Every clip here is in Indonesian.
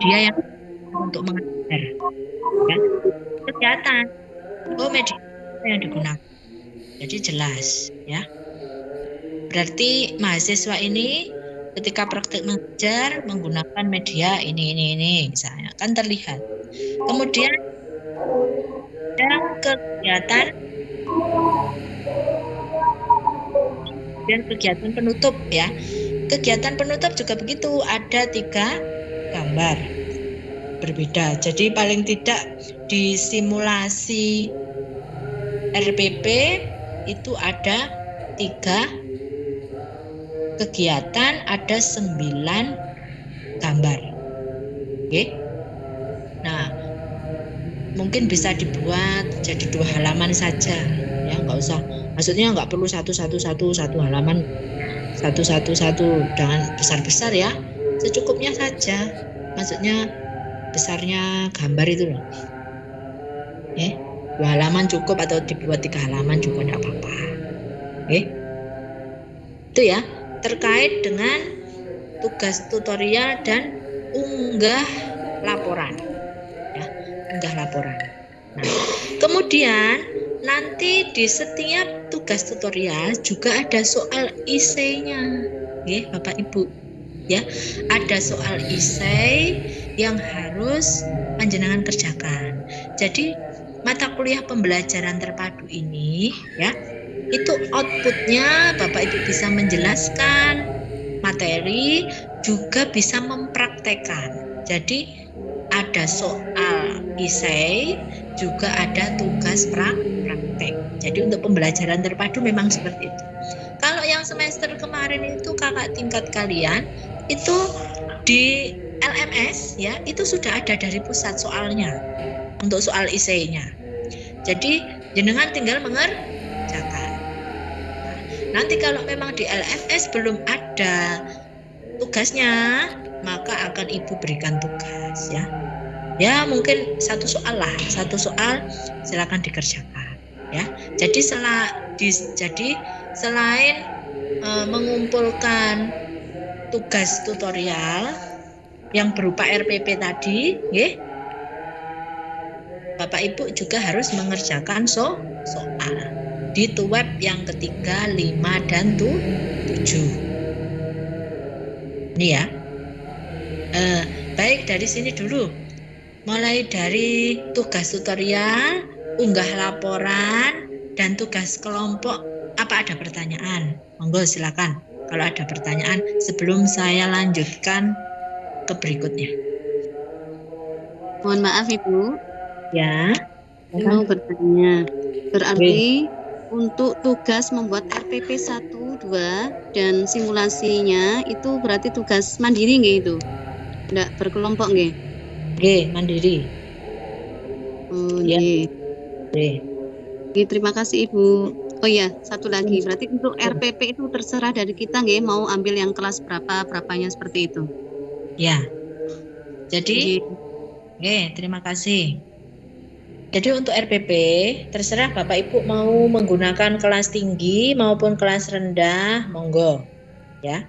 media yang untuk mengajar, ya. Kegiatan, media yang digunakan. Jadi jelas, ya. Berarti mahasiswa ini ketika praktik mengajar menggunakan media ini misalnya, kan terlihat. Kemudian yang kegiatan dan kegiatan penutup, ya. Kegiatan penutup juga begitu, ada 3 gambar berbeda. Jadi paling tidak di simulasi RPP itu ada 3 kegiatan, ada 9 gambar. Oke. Nah, mungkin bisa dibuat jadi 2 halaman saja, ya, nggak usah. Maksudnya nggak perlu satu halaman, satu, jangan besar-besar ya, secukupnya saja. Maksudnya besarnya gambar itu loh, ya. 2 halaman cukup atau dibuat 3 halaman juga nggak apa-apa, ya. Itu ya, terkait dengan tugas tutorial dan unggah laporan, ya, unggah laporan. Nah, kemudian nanti di setiap tugas tutorial juga ada soal isainya, ya, Bapak Ibu, ya. Ada soal isai yang harus panjenengan kerjakan. Jadi mata kuliah pembelajaran terpadu ini, ya, itu outputnya Bapak Ibu bisa menjelaskan materi, juga bisa mempraktekkan. Jadi ada soal isai, juga ada tugas praktek. Jadi untuk pembelajaran terpadu memang seperti itu. Kalau yang semester kemarin itu kakak tingkat kalian, itu di LMS, ya, itu sudah ada dari pusat soalnya untuk soal isainya. Jadi jenengan tinggal mengerjakan. Nanti kalau memang di LMS belum ada tugasnya, maka akan Ibu berikan tugas, ya. Ya, mungkin satu soal silakan dikerjakan, ya. Jadi selain mengumpulkan tugas tutorial yang berupa RPP tadi, ya, Bapak Ibu juga harus mengerjakan soal di web yang ketiga, 5, dan 7. Ini ya. Baik, dari sini dulu. Mulai dari tugas tutorial, unggah laporan, dan tugas kelompok. Apa ada pertanyaan? Monggo silakan kalau ada pertanyaan sebelum saya lanjutkan ke berikutnya. Mohon maaf Ibu. Ya. Saya mau bertanya. Berarti untuk tugas membuat RPP 1, 2 dan simulasinya itu berarti tugas mandiri nggih itu? Enggak berkelompok nggih? Nggih, mandiri. Oh, Ya. nggih. Nggih. Terima kasih Ibu. Oh iya, satu lagi. Berarti untuk RPP itu terserah dari kita nggih mau ambil yang kelas berapanya seperti itu. Ya. Jadi, terima kasih. Jadi untuk RPP, terserah Bapak Ibu mau menggunakan kelas tinggi maupun kelas rendah, monggo, ya.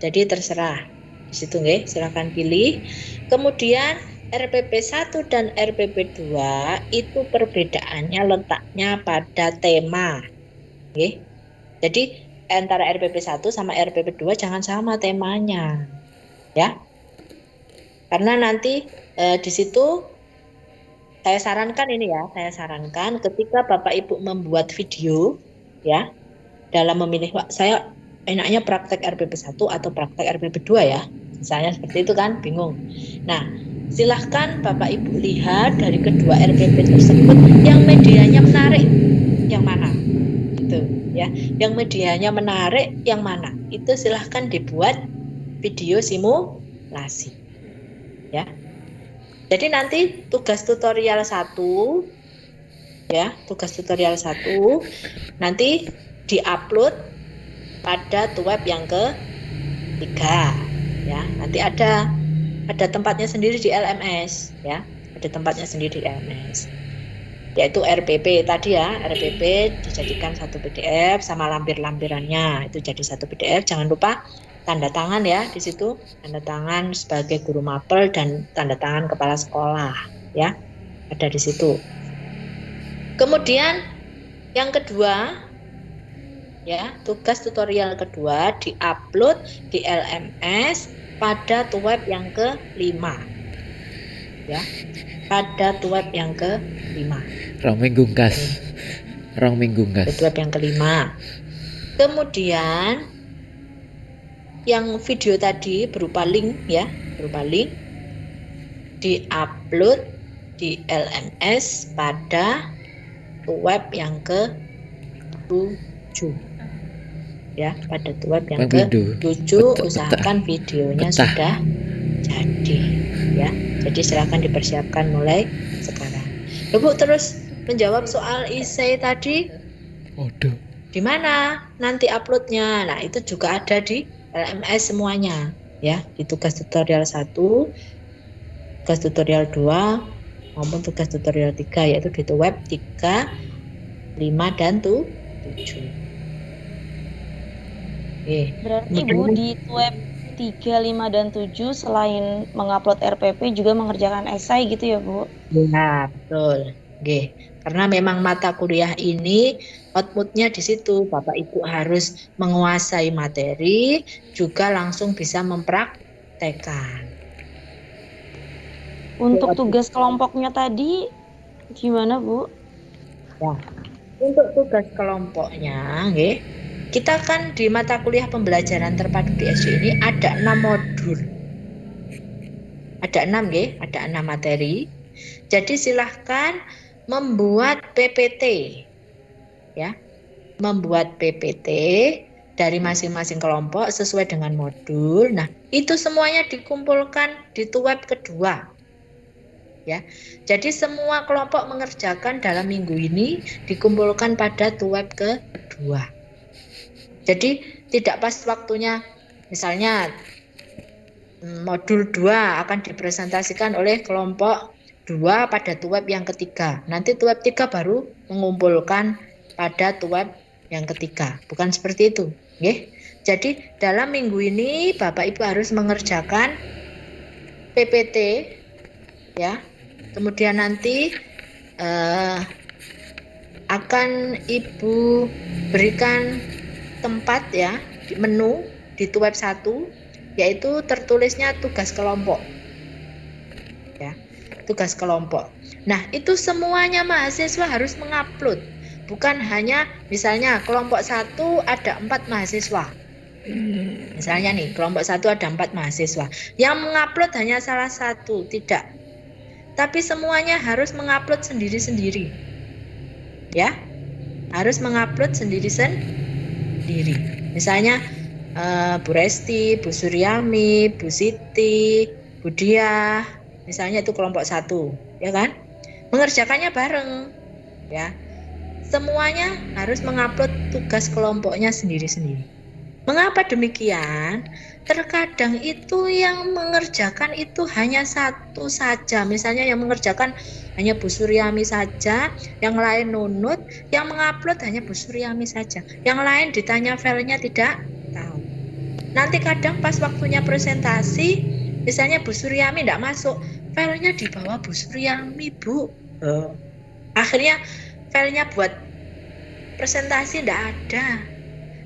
Jadi terserah. Di situ nggih, silakan pilih. Kemudian RPP 1 dan RPP 2 itu perbedaannya letaknya pada tema. Nggih. Jadi antara RPP 1 sama RPP 2 jangan sama temanya. Ya. Karena nanti di situ saya sarankan ketika Bapak Ibu membuat video, ya, dalam memilih saya enaknya praktek RPP 1 atau praktek RPP 2 ya. Misalnya seperti itu kan, bingung. Nah, silahkan Bapak Ibu lihat dari kedua RPP tersebut yang medianya menarik yang mana. Gitu, ya. Yang medianya menarik yang mana? Itu silahkan dibuat video simulasi. Ya. Jadi nanti tugas tutorial 1, ya, tugas tutorial 1 nanti diupload pada web yang ketiga, ya. Nanti ada tempatnya sendiri di LMS, ya. Ada tempatnya sendiri di LMS. Yaitu RPP tadi ya, RPP dijadikan satu PDF sama lampir-lampirannya itu jadi satu PDF. Jangan lupa tanda tangan ya di situ, tanda tangan sebagai guru mapel dan tanda tangan kepala sekolah ya, ada di situ. Kemudian yang kedua ya, tugas tutorial kedua diupload di LMS pada tuweb yang ke-5 ya, pada tuweb yang ke-5. Rong minggu gas. Tuweb yang ke-5. Kemudian yang video tadi berupa link ya, berupa link diupload di LMS pada tuweb yang ke-7 ya, pada tuweb yang ke-7 usahakan videonya sudah jadi ya. Jadi silakan dipersiapkan mulai sekarang. Ibu terus menjawab soal essay tadi. Waduh. Di mana nanti uploadnya? Nah, itu juga ada di LMS semuanya ya, di tugas tutorial 1, tugas tutorial 2 maupun tugas tutorial 3, yaitu di web 3, 5 dan 7. Berarti Bu di web 3, 5 dan 7 selain mengupload RPP juga mengerjakan esai gitu ya Bu? Ya, betul. Oke. Karena memang mata kuliah ini outputnya di situ, Bapak Ibu harus menguasai materi, juga langsung bisa mempraktekkan. Untuk tugas kelompoknya tadi gimana Bu? Ya, untuk tugas kelompoknya, oke, kita kan di mata kuliah pembelajaran terpadu di SD ini ada 6 modul. Ada 6 nggih, ada 6 materi. Jadi silahkan membuat PPT. Ya. Membuat PPT dari masing-masing kelompok sesuai dengan modul. Nah, itu semuanya dikumpulkan di tuweb kedua. Ya. Jadi semua kelompok mengerjakan dalam minggu ini dikumpulkan pada tuweb kedua. Jadi tidak pas waktunya, misalnya modul 2 akan dipresentasikan oleh kelompok 2 pada tuweb yang ketiga. Nanti tuweb 3 baru mengumpulkan pada tuweb yang ketiga. Bukan seperti itu. Okay? Jadi dalam minggu ini Bapak Ibu harus mengerjakan PPT ya. Kemudian nanti akan Ibu berikan tempat ya di menu di tuweb 1, yaitu tertulisnya tugas kelompok. Ya, tugas kelompok. Nah, itu semuanya mahasiswa harus mengupload. Bukan hanya misalnya kelompok 1 ada 4 mahasiswa. Misalnya nih, kelompok 1 ada 4 mahasiswa. Yang mengupload hanya salah satu, tidak. Tapi semuanya harus mengupload sendiri-sendiri. Ya. Harus mengupload sendiri-sendiri. Misalnya Bu Resti, Bu Suryami, Bu Siti, Bu Diah, misalnya itu kelompok 1, ya kan? Mengerjakannya bareng, ya. Semuanya harus mengupload tugas kelompoknya sendiri-sendiri. Mengapa demikian? Terkadang itu yang mengerjakan itu hanya satu saja. Misalnya yang mengerjakan hanya Bu Suryami saja, yang lain nunut, yang mengupload hanya Bu Suryami saja. Yang lain ditanya filenya tidak tahu. Nanti kadang pas waktunya presentasi, misalnya Bu Suryami tidak masuk, filenya dibawa Bu Suryami, Bu. Akhirnya filenya buat presentasi tidak ada.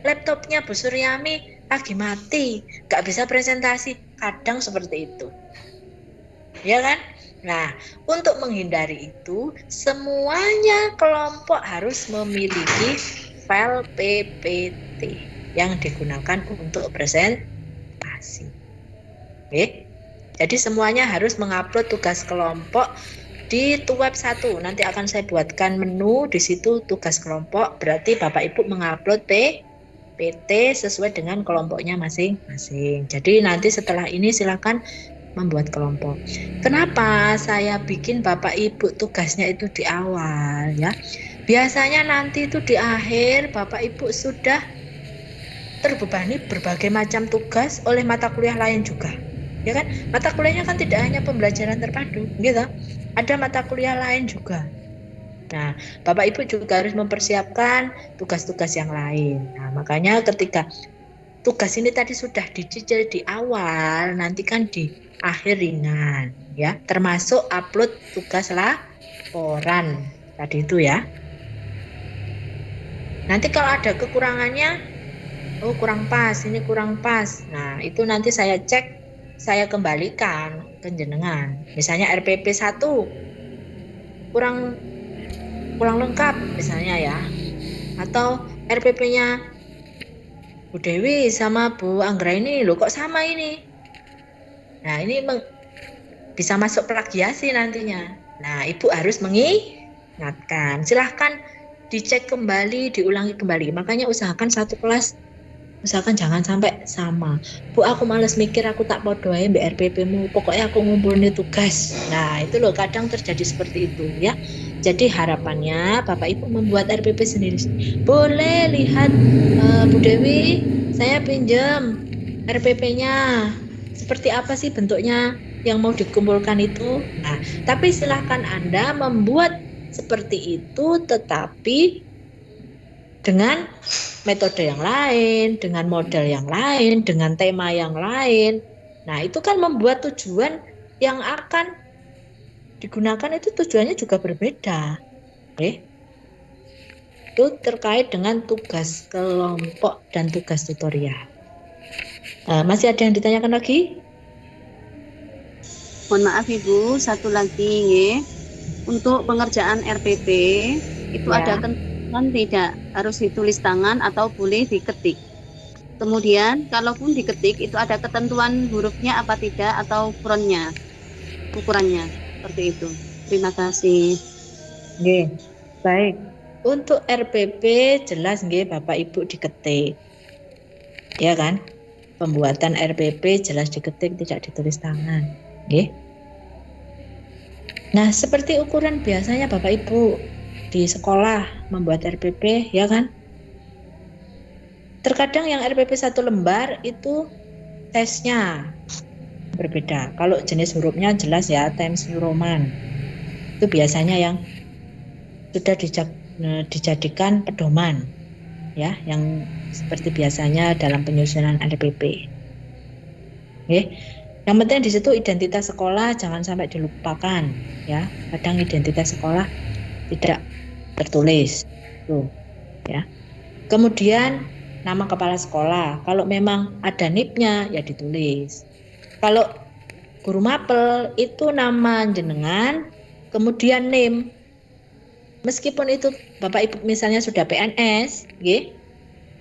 Laptopnya Bu Suryami lagi mati, nggak bisa presentasi. Kadang seperti itu. Ya kan? Nah, untuk menghindari itu, semuanya kelompok harus memiliki file PPT yang digunakan untuk presentasi. Oke. Jadi semuanya harus mengupload tugas kelompok di tuweb 1. Nanti akan saya buatkan menu di situ tugas kelompok. Berarti Bapak Ibu mengupload PPT sesuai dengan kelompoknya masing-masing. Jadi nanti setelah ini silakan membuat kelompok. Kenapa saya bikin Bapak Ibu tugasnya itu di awal ya? Biasanya nanti itu di akhir Bapak Ibu sudah terbebani berbagai macam tugas oleh mata kuliah lain juga. Ya kan? Mata kuliahnya kan tidak hanya pembelajaran terpadu, gitu. Ada mata kuliah lain juga. Nah, Bapak Ibu juga harus mempersiapkan tugas-tugas yang lain. Nah, makanya ketika tugas ini tadi sudah dicicil di awal, nanti kan di akhir ringan ya, termasuk upload tugas laporan tadi itu ya. Nanti kalau ada kekurangannya, oh kurang pas, ini kurang pas. Nah, itu nanti saya cek, saya kembalikan ke jenengan. Misalnya RPP 1 kurang lengkap misalnya ya. Atau RPP-nya Bu Dewi sama Bu Anggra ini loh kok sama ini. Nah, ini bisa masuk plagiasi nantinya. Nah, Ibu harus mengingatkan. Silahkan dicek kembali, diulangi kembali. Makanya usahakan satu kelas, usahakan jangan sampai sama. Bu, aku males mikir, aku tak podo ae mbak RPP-mu. Pokoknya aku ngumpulin tugas. Nah, itu loh kadang terjadi seperti itu ya. Jadi harapannya Bapak Ibu membuat RPP sendiri. Boleh lihat Bu Dewi, saya pinjam RPP-nya. Seperti apa sih bentuknya yang mau dikumpulkan itu? Nah, tapi silahkan Anda membuat seperti itu tetapi dengan metode yang lain, dengan model yang lain, dengan tema yang lain. Nah, itu kan membuat tujuan yang akan digunakan itu tujuannya juga berbeda. Itu terkait dengan tugas kelompok dan tugas tutorial. Masih ada yang ditanyakan lagi? Mohon maaf Ibu, satu lagi nggih. Untuk pengerjaan RPP itu Ya. ada ketentuan tidak harus ditulis tangan atau boleh diketik. Kemudian kalaupun diketik itu ada ketentuan hurufnya apa tidak atau ukurannya seperti itu. Terima kasih. Nggih. Baik. Untuk RPP jelas nggih Bapak Ibu diketik. Ya kan? Pembuatan RPP jelas diketik, tidak ditulis tangan. Nggih. Nah, seperti ukuran biasanya Bapak Ibu di sekolah membuat RPP, ya kan? Terkadang yang RPP 1 lembar itu tesnya berbeda. Kalau jenis hurufnya jelas ya, Times New Roman. Itu biasanya yang sudah dijadikan pedoman, ya, yang seperti biasanya dalam penyusunan RPP. Oke. Yang penting di situ identitas sekolah jangan sampai dilupakan, ya. Kadang identitas sekolah tidak tertulis, tuh, ya. Kemudian nama kepala sekolah, kalau memang ada NIP-nya ya ditulis. Kalau guru mapel itu nama jenengan, kemudian NIM. Meskipun itu Bapak Ibu misalnya sudah PNS, di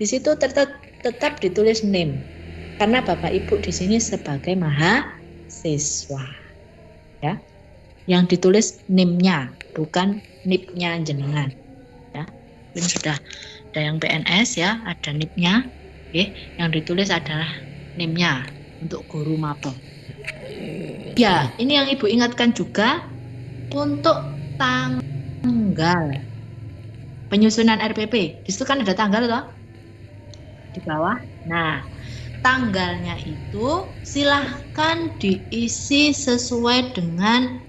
situ tetap ditulis NIM. Karena Bapak Ibu di sini sebagai mahasiswa, ya, yang ditulis NIM-nya, bukan NIP-nya jenengan, ya. Ini sudah ada yang PNS ya, ada NIP-nya, yang ditulis adalah NIM-nya untuk guru mapel. Ya, ini yang Ibu ingatkan juga untuk tanggal penyusunan RPP. Di situ kan ada tanggal toh di bawah. Nah, tanggalnya itu silahkan diisi sesuai dengan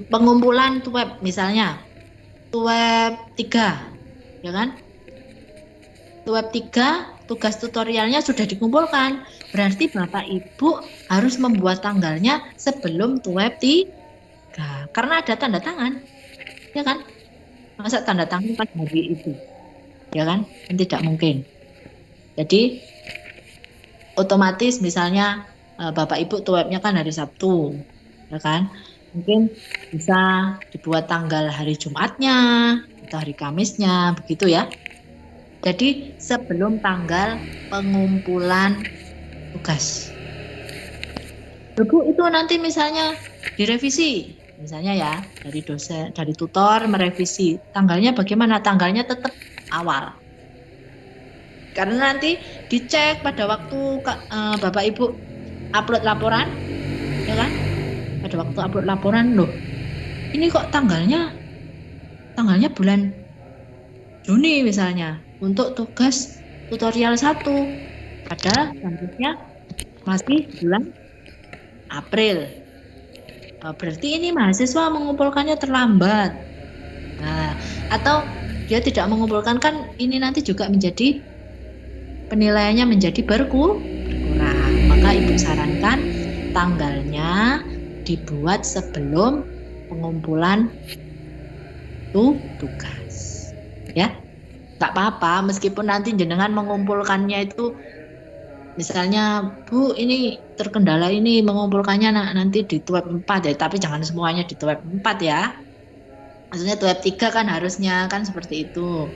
pengumpulan TUEP, misalnya TUEP 3, ya kan? TUEP 3 tugas tutorialnya sudah dikumpulkan, berarti Bapak Ibu harus membuat tanggalnya sebelum TUEP 3, karena ada tanda tangan, ya kan? Masa tanda tangan pada hari itu, ya kan? Kan tidak mungkin. Jadi otomatis misalnya Bapak Ibu TUEP-nya kan hari Sabtu, ya kan? Mungkin bisa dibuat tanggal hari Jumatnya atau hari Kamisnya, begitu ya. Jadi sebelum tanggal pengumpulan tugas. Bu, itu nanti misalnya direvisi, misalnya ya dari dosen, dari tutor merevisi. Tanggalnya bagaimana? Tanggalnya tetap awal. Karena nanti dicek pada waktu Bapak Ibu upload laporan, ya kan? Pada waktu upload laporan, loh, ini kok tanggalnya bulan Juni misalnya untuk tugas tutorial 1, padahal selanjutnya masih bulan April. Berarti ini mahasiswa mengumpulkannya terlambat. Nah, atau dia tidak mengumpulkan, kan ini nanti juga menjadi penilaiannya menjadi berkurang. Maka Ibu sarankan tanggalnya dibuat sebelum pengumpulan tugas. Ya, nggak apa-apa meskipun nanti jenengan mengumpulkannya itu misalnya Bu ini terkendala ini mengumpulkannya nanti di web 4 ya, tapi jangan semuanya di web 4 ya. Maksudnya web 3 kan harusnya kan seperti itu.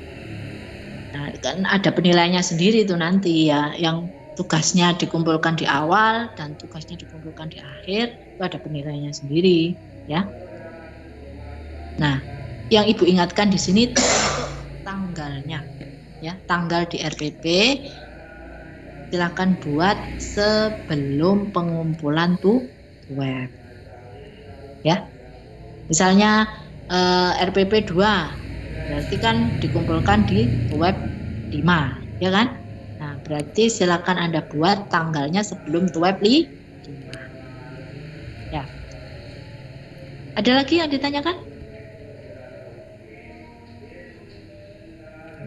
Nah, kan ada penilaiannya sendiri itu nanti ya, yang tugasnya dikumpulkan di awal dan tugasnya dikumpulkan di akhir, itu ada penilaiannya sendiri ya. Nah, yang Ibu ingatkan di sini itu untuk tanggalnya ya, tanggal di RPP silakan buat sebelum pengumpulan web ya. Misalnya RPP 2 berarti kan dikumpulkan di web 5 ya kan. Nah berarti silakan Anda buat tanggalnya sebelum web 5 ya. Ada lagi yang ditanyakan?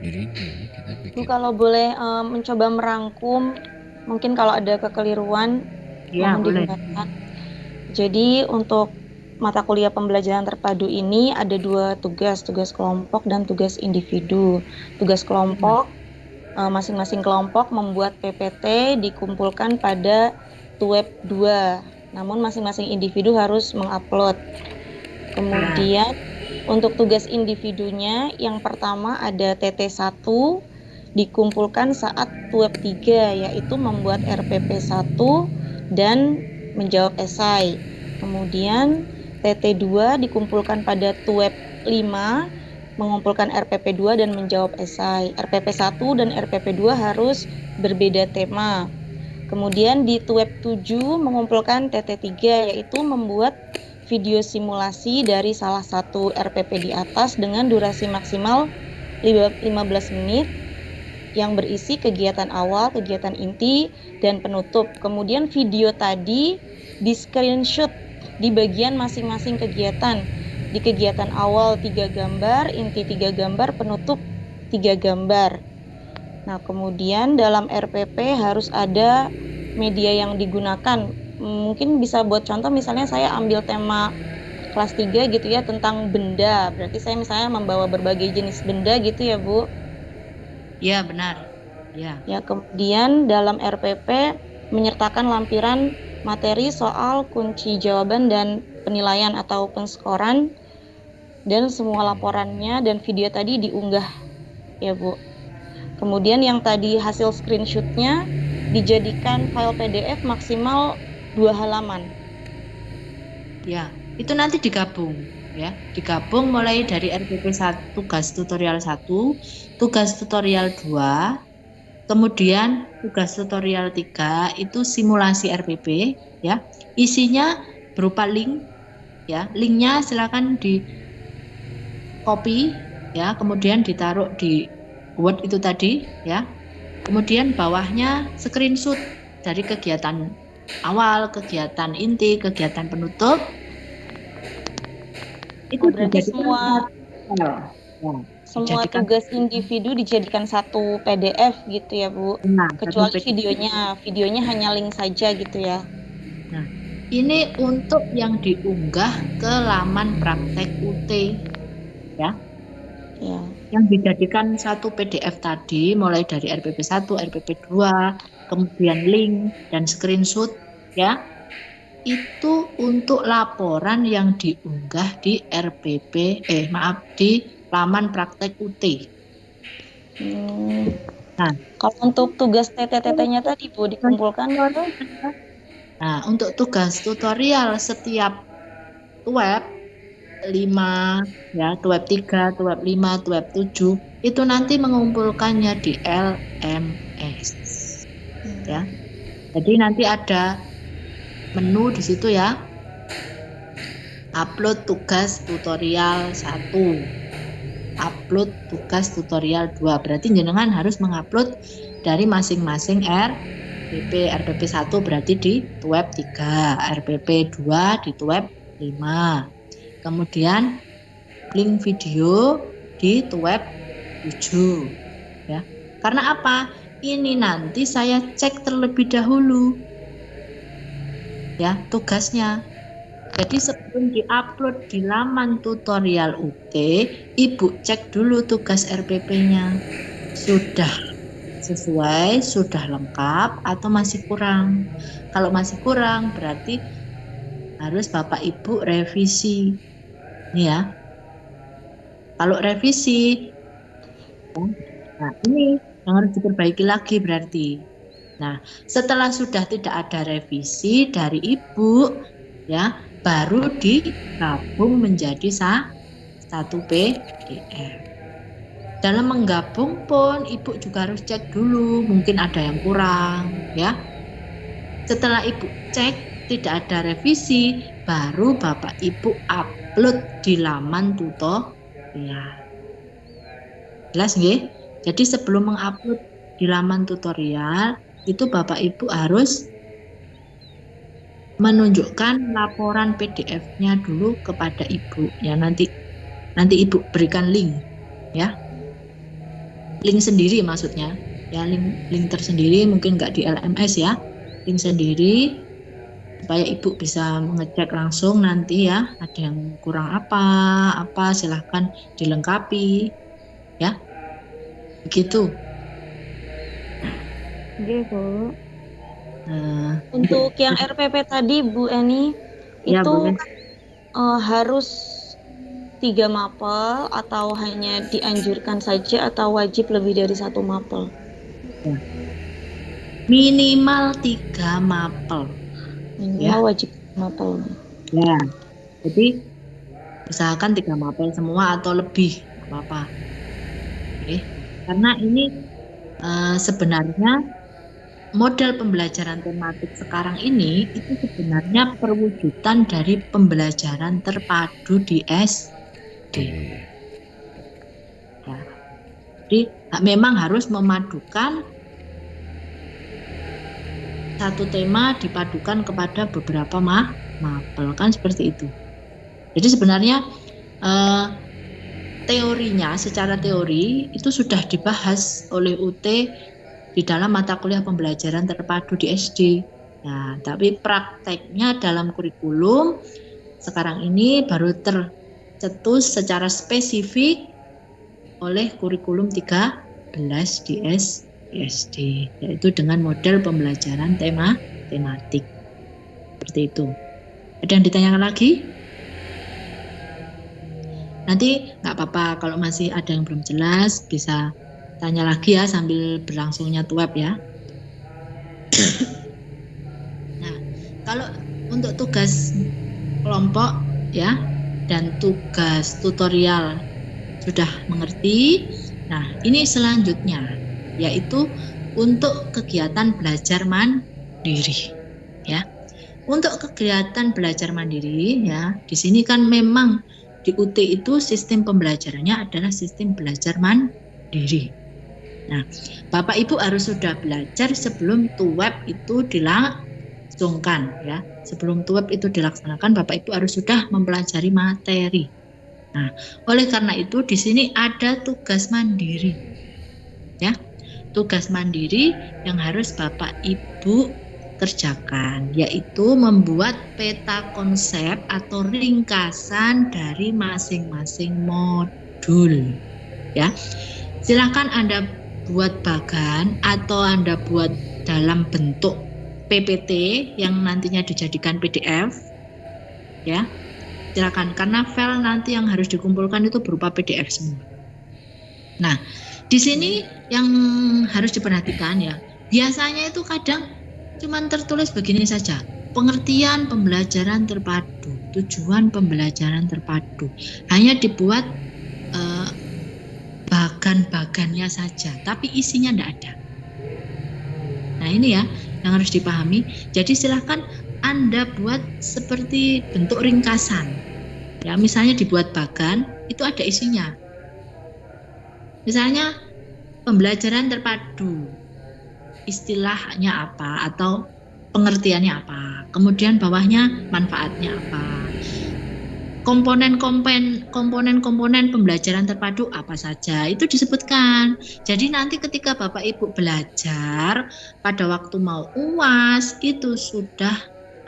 Jadi ini kita Bu, bikin. kalau boleh mencoba merangkum, mungkin kalau ada kekeliruan Ya mohon boleh. didengarkan. Jadi untuk mata kuliah pembelajaran terpadu ini ada 2 tugas kelompok dan tugas individu. Tugas kelompok, masing-masing kelompok membuat PPT dikumpulkan pada web 2, namun masing-masing individu harus mengupload. Kemudian untuk tugas individunya yang pertama ada TT1 dikumpulkan saat web 3, yaitu membuat RPP 1 dan menjawab esai. Kemudian TT2 dikumpulkan pada web 5, mengumpulkan RPP 2 dan menjawab esai. RPP 1 dan RPP 2 harus berbeda tema. Kemudian di web 7 mengumpulkan TT3, yaitu membuat video simulasi dari salah satu RPP di atas dengan durasi maksimal 15 menit yang berisi kegiatan awal, kegiatan inti, dan penutup. Kemudian video tadi di screenshot di bagian masing-masing kegiatan. Di kegiatan awal 3 gambar, inti 3 gambar, penutup 3 gambar. Nah, kemudian dalam RPP harus ada media yang digunakan. Mungkin bisa buat contoh, misalnya saya ambil tema kelas 3 gitu ya, tentang benda. Berarti saya misalnya membawa berbagai jenis benda gitu ya, Bu. Ya benar. Ya. Kemudian dalam RPP menyertakan lampiran materi soal kunci jawaban dan penilaian atau penskoran, dan semua laporannya dan video tadi diunggah ya Bu. Kemudian yang tadi hasil screenshotnya dijadikan file PDF maksimal 2 halaman. Ya, itu nanti digabung ya. Digabung mulai dari RPP 1 tugas tutorial 1, tugas tutorial 2, kemudian tugas tutorial 3 itu simulasi RPP ya. Isinya berupa link ya. Linknya silakan di copy ya, kemudian ditaruh di Word itu tadi ya. Kemudian bawahnya screenshot dari kegiatan awal, kegiatan inti, kegiatan penutup. Itu berarti semua dijadikan tugas individu dijadikan satu PDF gitu ya Bu. Nah, kecuali satu PDF. videonya hanya link saja gitu ya. Nah, ini untuk yang diunggah ke laman praktek UT ya. Ya. Yang dijadikan satu PDF tadi mulai dari RPP 1, RPP 2, kemudian link dan screenshot ya. Itu untuk laporan yang diunggah di di laman praktek UT. Nah, kalau untuk tugas TT-TT-nya tadi Bu dikumpulkan. Nah, untuk tugas tutorial setiap web 5 ya, web 3, web 5, web 7 itu nanti mengumpulkannya di LMS. Ya. Jadi nanti ada menu di situ ya. Upload tugas tutorial 1. Upload tugas tutorial 2. Berarti jenengan harus mengupload dari masing-masing RPP. RPP 1 berarti di web 3, RPP 2 di web 5. Kemudian link video di web 7 ya. Karena apa? ini nanti saya cek terlebih dahulu ya tugasnya. Jadi sebelum diupload di laman tutorial UT, Ibu cek dulu tugas RPP-nya. Sudah sesuai, sudah lengkap, atau masih kurang. Kalau masih kurang, berarti harus Bapak Ibu revisi. Ini ya. Kalau revisi, nah ini yang harus diperbaiki lagi berarti. Nah, setelah sudah tidak ada revisi dari Ibu, ya, baru digabung menjadi satu PDF. Dalam menggabung pun Ibu juga harus cek dulu, mungkin ada yang kurang, ya. Setelah Ibu cek tidak ada revisi, baru Bapak Ibu upload di laman tutorial. Jelas nggih? Jadi sebelum mengupload di laman tutorial, itu Bapak Ibu harus menunjukkan laporan PDF-nya dulu kepada Ibu. Ya, nanti Ibu berikan link, ya. Link sendiri maksudnya. Ya, link tersendiri, mungkin nggak di LMS ya. Link sendiri supaya Ibu bisa mengecek langsung nanti ya, ada yang kurang apa silahkan dilengkapi. Ya. Begitu. Oke, Bu. Untuk yang RPP tadi Bu Eni, Ya, itu boleh. harus 3 mapel atau hanya dianjurkan saja atau wajib lebih dari 1 mapel? Ya. Minimal 3 mapel. Minimal Ya. wajib mapel. Ya, jadi usahakan 3 mapel semua atau lebih, nggak apa-apa. Oke. Karena ini sebenarnya model pembelajaran tematik sekarang ini itu sebenarnya perwujudan dari pembelajaran terpadu di SD. Ya. Jadi memang harus memadukan satu tema dipadukan kepada beberapa mapel, kan seperti itu. Jadi sebenarnya teorinya, secara teori itu sudah dibahas oleh UT di dalam mata kuliah pembelajaran terpadu di SD. Nah, tapi prakteknya dalam kurikulum sekarang ini baru tercetus secara spesifik oleh kurikulum 13 di SD, yaitu dengan model pembelajaran tematik. Seperti itu. Ada yang ditanyakan lagi? Nanti nggak apa-apa kalau masih ada yang belum jelas bisa tanya lagi ya sambil berlangsungnya web ya. Nah, kalau untuk tugas kelompok ya dan tugas tutorial sudah mengerti. Nah, ini selanjutnya yaitu untuk kegiatan belajar mandiri ya. Untuk kegiatan belajar mandiri ya, di sini kan memang di UT itu sistem pembelajarannya adalah sistem belajar mandiri. Nah, Bapak Ibu harus sudah belajar sebelum tuweb itu dilangsungkan ya. Sebelum tuweb itu dilaksanakan, Bapak Ibu harus sudah mempelajari materi. Nah, oleh karena itu di sini ada tugas mandiri. Ya. Tugas mandiri yang harus Bapak Ibu kerjakan, yaitu membuat peta konsep atau ringkasan dari masing-masing modul. Ya, silakan Anda buat bagan atau Anda buat dalam bentuk PPT yang nantinya dijadikan PDF. Ya, silakan karena file nanti yang harus dikumpulkan itu berupa PDF semua. Nah, di sini yang harus diperhatikan ya, biasanya itu kadang cuman tertulis begini saja, pengertian pembelajaran terpadu, tujuan pembelajaran terpadu. Hanya dibuat bagan-bagannya saja, tapi isinya tidak ada. Nah ini ya, yang harus dipahami. Jadi silahkan Anda buat seperti bentuk ringkasan. Ya, misalnya dibuat bagan, itu ada isinya. Misalnya pembelajaran terpadu. Istilahnya apa atau pengertiannya apa, kemudian bawahnya manfaatnya apa, komponen pembelajaran terpadu apa saja itu disebutkan. Jadi nanti ketika Bapak Ibu belajar pada waktu mau UAS itu sudah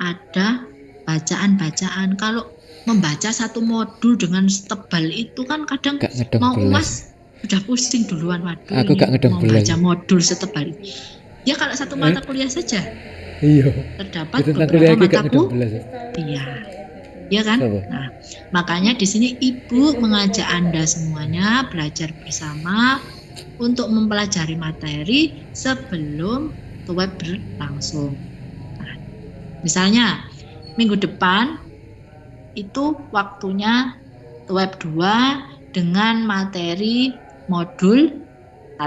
ada bacaan-bacaan. Kalau membaca satu modul dengan setebal itu kan kadang Gak ngedong mau belas. UAS udah pusing duluan. Waduh, Aku ini gak ngedong mau belas. baca modul setebal itu. Ya kalau satu mata kuliah saja Iya. terdapat Itu tentang beberapa kuliah iki gak mata ngedong belas. Iya, ya kan? Apa? Nah, makanya di sini Ibu mengajak Anda semuanya belajar bersama untuk mempelajari materi sebelum web berlangsung. Nah, misalnya minggu depan itu waktunya web 2 dengan materi modul 1,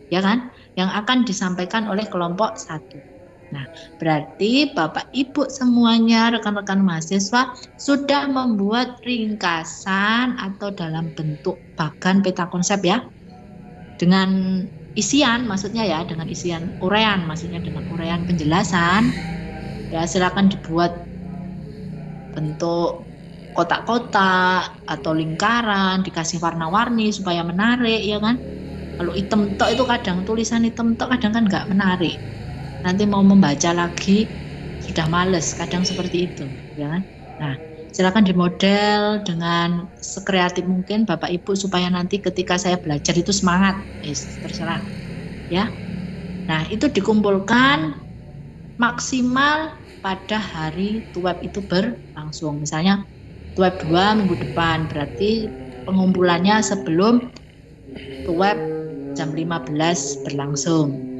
ya kan? Yang akan disampaikan oleh kelompok 1. Nah, berarti Bapak Ibu semuanya, rekan-rekan mahasiswa sudah membuat ringkasan atau dalam bentuk bagan peta konsep ya. Dengan isian maksudnya ya, dengan isian uraian, maksudnya dengan uraian penjelasan. Ya, silakan dibuat bentuk kotak-kotak atau lingkaran, dikasih warna-warni supaya menarik ya kan. Kalau hitam tok itu kadang tulisan hitam tok kadang kan nggak menarik. Nanti mau membaca lagi sudah males, kadang seperti itu, ya kan? Nah, silakan dimodel dengan sekreatif mungkin Bapak Ibu supaya nanti ketika saya belajar itu semangat, terserah, ya. Nah, itu dikumpulkan maksimal pada hari web itu berlangsung. Misalnya web 2 minggu depan, berarti pengumpulannya sebelum web jam 15 berlangsung.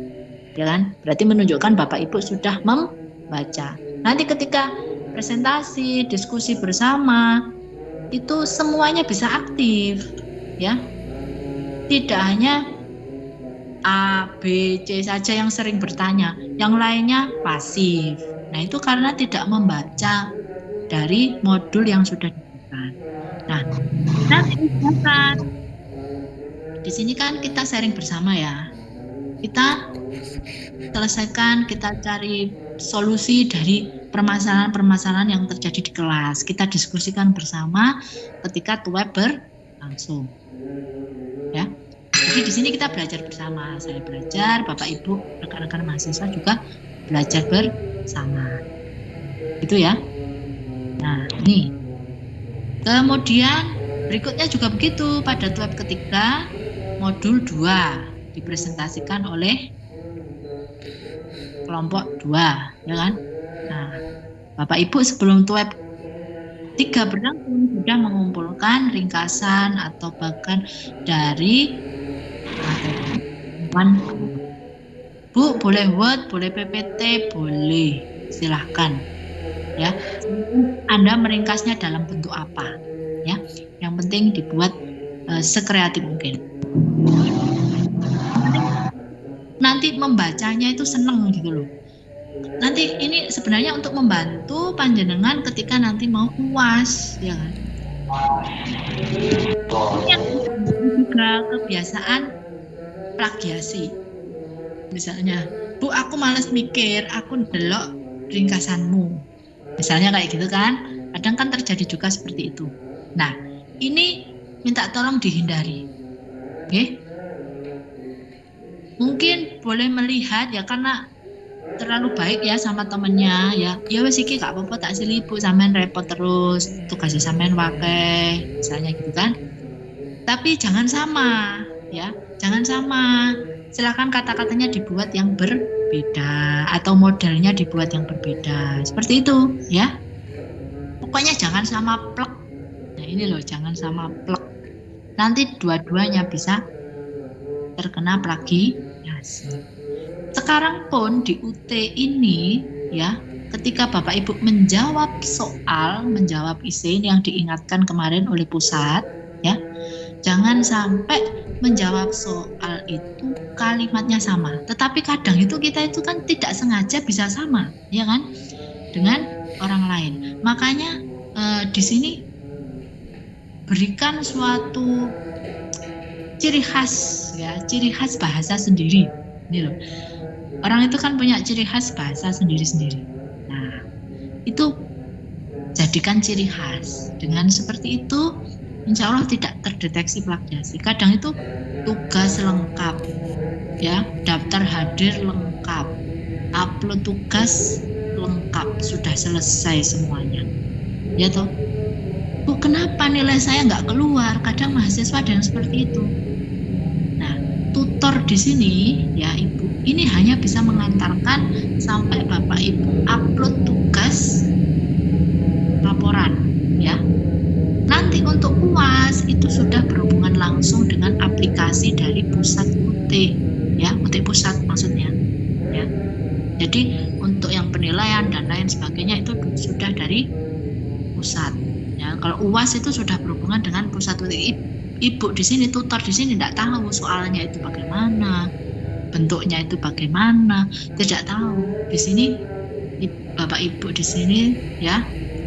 Ya kan? Berarti menunjukkan Bapak Ibu sudah membaca. Nanti ketika presentasi, diskusi bersama, itu semuanya bisa aktif, ya. Tidak hanya A, B, C saja yang sering bertanya, yang lainnya pasif. Nah, itu karena tidak membaca dari modul yang sudah diberikan. Nah, nanti di sini kan kita sharing bersama ya. Kita selesaikan, kita cari solusi dari permasalahan-permasalahan yang terjadi di kelas. Kita diskusikan bersama ketika web berlangsung. Ya. Jadi di sini kita belajar bersama. Saya belajar, Bapak Ibu, rekan-rekan mahasiswa juga belajar bersama. Itu ya. Nah, ini. Kemudian berikutnya juga begitu pada web ketiga modul 2 dipresentasikan oleh kelompok 2, ya kan? Nah, Bapak Ibu sebelum web 3 berlangsung sudah mengumpulkan ringkasan atau bahkan dari Bu, boleh Word, boleh PPT, boleh, silahkan, ya. Anda meringkasnya dalam bentuk apa, ya? Yang penting dibuat sekreatif mungkin. Nanti membacanya itu seneng gitu loh. Nanti ini sebenarnya untuk membantu panjenengan ketika nanti mau UAS, ya kan? Juga kebiasaan plagiasi. Misalnya, Bu, aku malas mikir, aku ndelok ringkasanmu. Misalnya kayak gitu kan? Kadang kan terjadi juga seperti itu. Nah, ini minta tolong dihindari. Oke? Mungkin boleh melihat ya karena terlalu baik ya sama temennya ya wes iki gak apa-apa tak silih Bu sampean repot terus tugasnya sampean wakai misalnya gitu kan, tapi jangan sama ya, jangan sama, silakan kata-katanya dibuat yang berbeda atau modelnya dibuat yang berbeda seperti itu ya, pokoknya jangan sama plek. Nah ini loh, jangan sama plek, nanti dua-duanya bisa terkena plagiasi. Sekarang pun di UT ini ya, ketika Bapak Ibu menjawab soal, menjawab isi yang diingatkan kemarin oleh pusat ya, jangan sampai menjawab soal itu kalimatnya sama. Tetapi kadang itu kita itu kan tidak sengaja bisa sama, ya kan, dengan orang lain. Makanya di sini berikan suatu ciri khas ya, ciri khas bahasa sendiri. Ini loh. Orang itu kan punya ciri khas bahasa sendiri-sendiri. Nah, itu jadikan ciri khas. Dengan seperti itu, insya Allah tidak terdeteksi plagiasi. Kadang itu tugas lengkap, ya, daftar hadir lengkap, upload tugas lengkap, sudah selesai semuanya. Ya toh, Bu, kenapa nilai saya nggak keluar? Kadang mahasiswa ada yang seperti itu. Nah, tutor di sini, ya Ibu, ini hanya bisa mengantarkan sampai Bapak Ibu upload tugas laporan, ya. Nanti untuk UAS itu sudah berhubungan langsung dengan aplikasi dari pusat UT, ya, UT pusat maksudnya, ya. Jadi untuk yang penilaian dan lain sebagainya itu sudah dari pusat. Ya, kalau UAS itu sudah berhubungan dengan pusat UT. Ibu di sini, tutor di sini tidak tahu soalnya itu bagaimana, bentuknya itu bagaimana, tidak tahu. Di sini Bapak Ibu di sini, ya,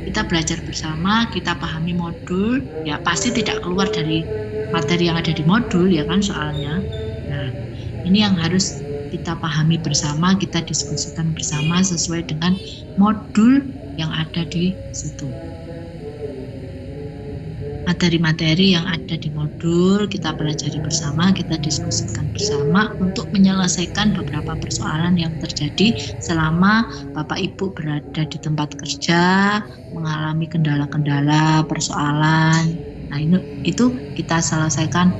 kita belajar bersama, kita pahami modul, ya pasti tidak keluar dari materi yang ada di modul, ya kan soalnya. Nah, ini yang harus kita pahami bersama, kita diskusikan bersama sesuai dengan modul yang ada di situ. Materi-materi yang ada di modul kita pelajari bersama, kita diskusikan bersama untuk menyelesaikan beberapa persoalan yang terjadi selama Bapak Ibu berada di tempat kerja, mengalami kendala-kendala, persoalan. Nah, itu kita selesaikan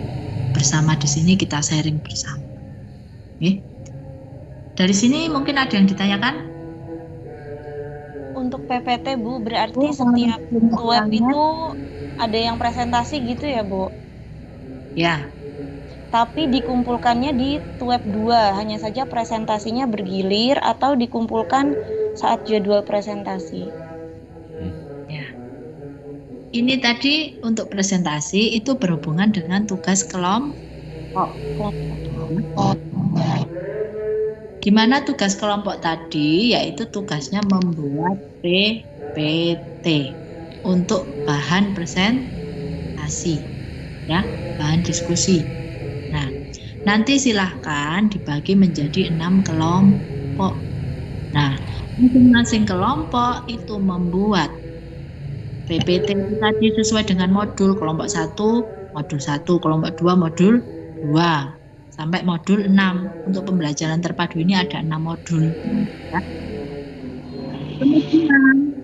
bersama di sini, kita sharing bersama. Oke. Dari sini mungkin ada yang ditanyakan? Untuk PPT Bu, berarti setiap web itu ada yang presentasi gitu ya Bu? Ya. Tapi dikumpulkannya di web 2, hanya saja presentasinya bergilir atau dikumpulkan saat jadwal presentasi. Ya. Ini tadi untuk presentasi itu berhubungan dengan tugas kelompok. Gimana tugas kelompok tadi? Yaitu tugasnya membuat PPT untuk bahan presentasi, ya, bahan diskusi. Nah, nanti silahkan dibagi menjadi 6 kelompok. Nah, masing-masing kelompok itu membuat PPT tadi sesuai dengan modul. Kelompok 1, modul 1, kelompok 2, modul 2. Sampai modul 6. Untuk pembelajaran terpadu ini ada 6 modul. Ya. Kemudian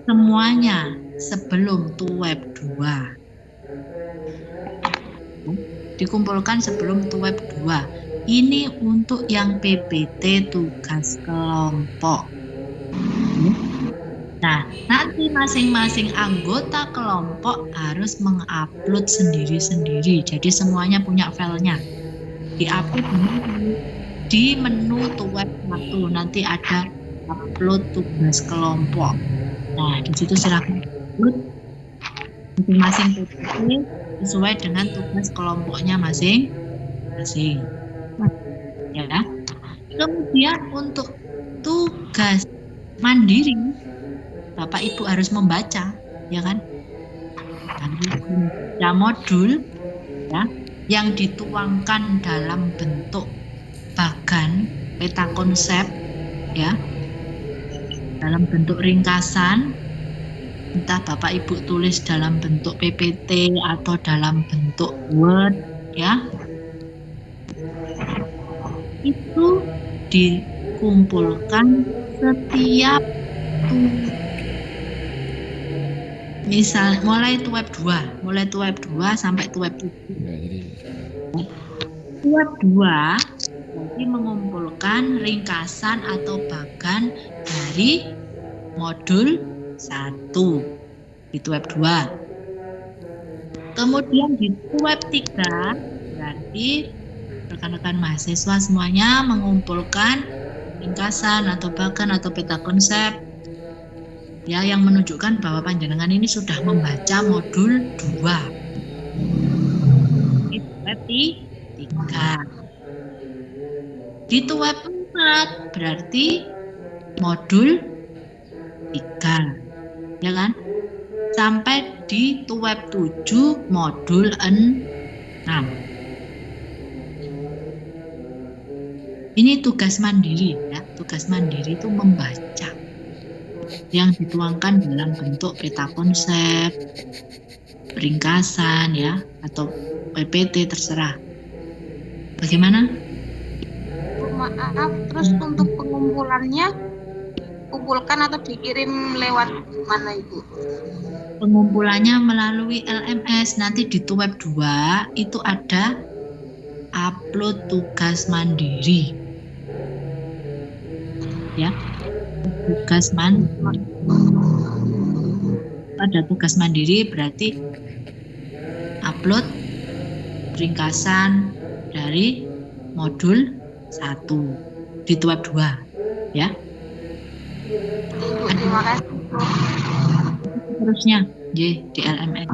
semuanya sebelum TUEB 2. Dikumpulkan sebelum TUEB 2. Ini untuk yang PPT tugas kelompok. Nah, nanti masing-masing anggota kelompok harus mengupload sendiri-sendiri. Jadi semuanya punya filenya. Di-upload di menu TUEB 1. Nanti ada upload tugas kelompok. Nah, di situ silakan upload masing-masing PPT sesuai dengan tugas kelompoknya masing-masing. Ya. Kemudian untuk tugas mandiri, Bapak Ibu harus membaca, ya kan? Ada modul, ya, yang dituangkan dalam bentuk bagan peta konsep, ya, dalam bentuk ringkasan. Entah Bapak Ibu tulis dalam bentuk PPT atau dalam bentuk Word, ya. Itu dikumpulkan setiap misal mulai TUEB 2 sampai TUEB 7. TUEB 2 jadi mengumpulkan ringkasan atau bagan dari modul 1 di TUEB 2. Kemudian di TUEB 3 berarti rekan-rekan mahasiswa semuanya mengumpulkan ringkasan atau bagan atau peta konsep, ya, yang menunjukkan bahwa panjenengan ini sudah membaca modul 2. Di TUEB 3. Di TUEB 4 berarti modul 3. Ya kan? Sampai di TUEB 7 modul 6. Ini tugas mandiri, ya. Tugas mandiri itu membaca. yang dituangkan dalam bentuk peta konsep, ringkasan ya, atau PPT terserah. Bagaimana? Maaf, terus untuk pengumpulannya kumpulkan atau dikirim lewat mana Ibu? Pengumpulannya melalui LMS. Nanti di web 2 itu ada upload tugas mandiri. Ya. Tugas ada tugas mandiri berarti upload ringkasan dari modul 1 di web 2 ya. Ibu, terima kasih. Terusnya di LMS.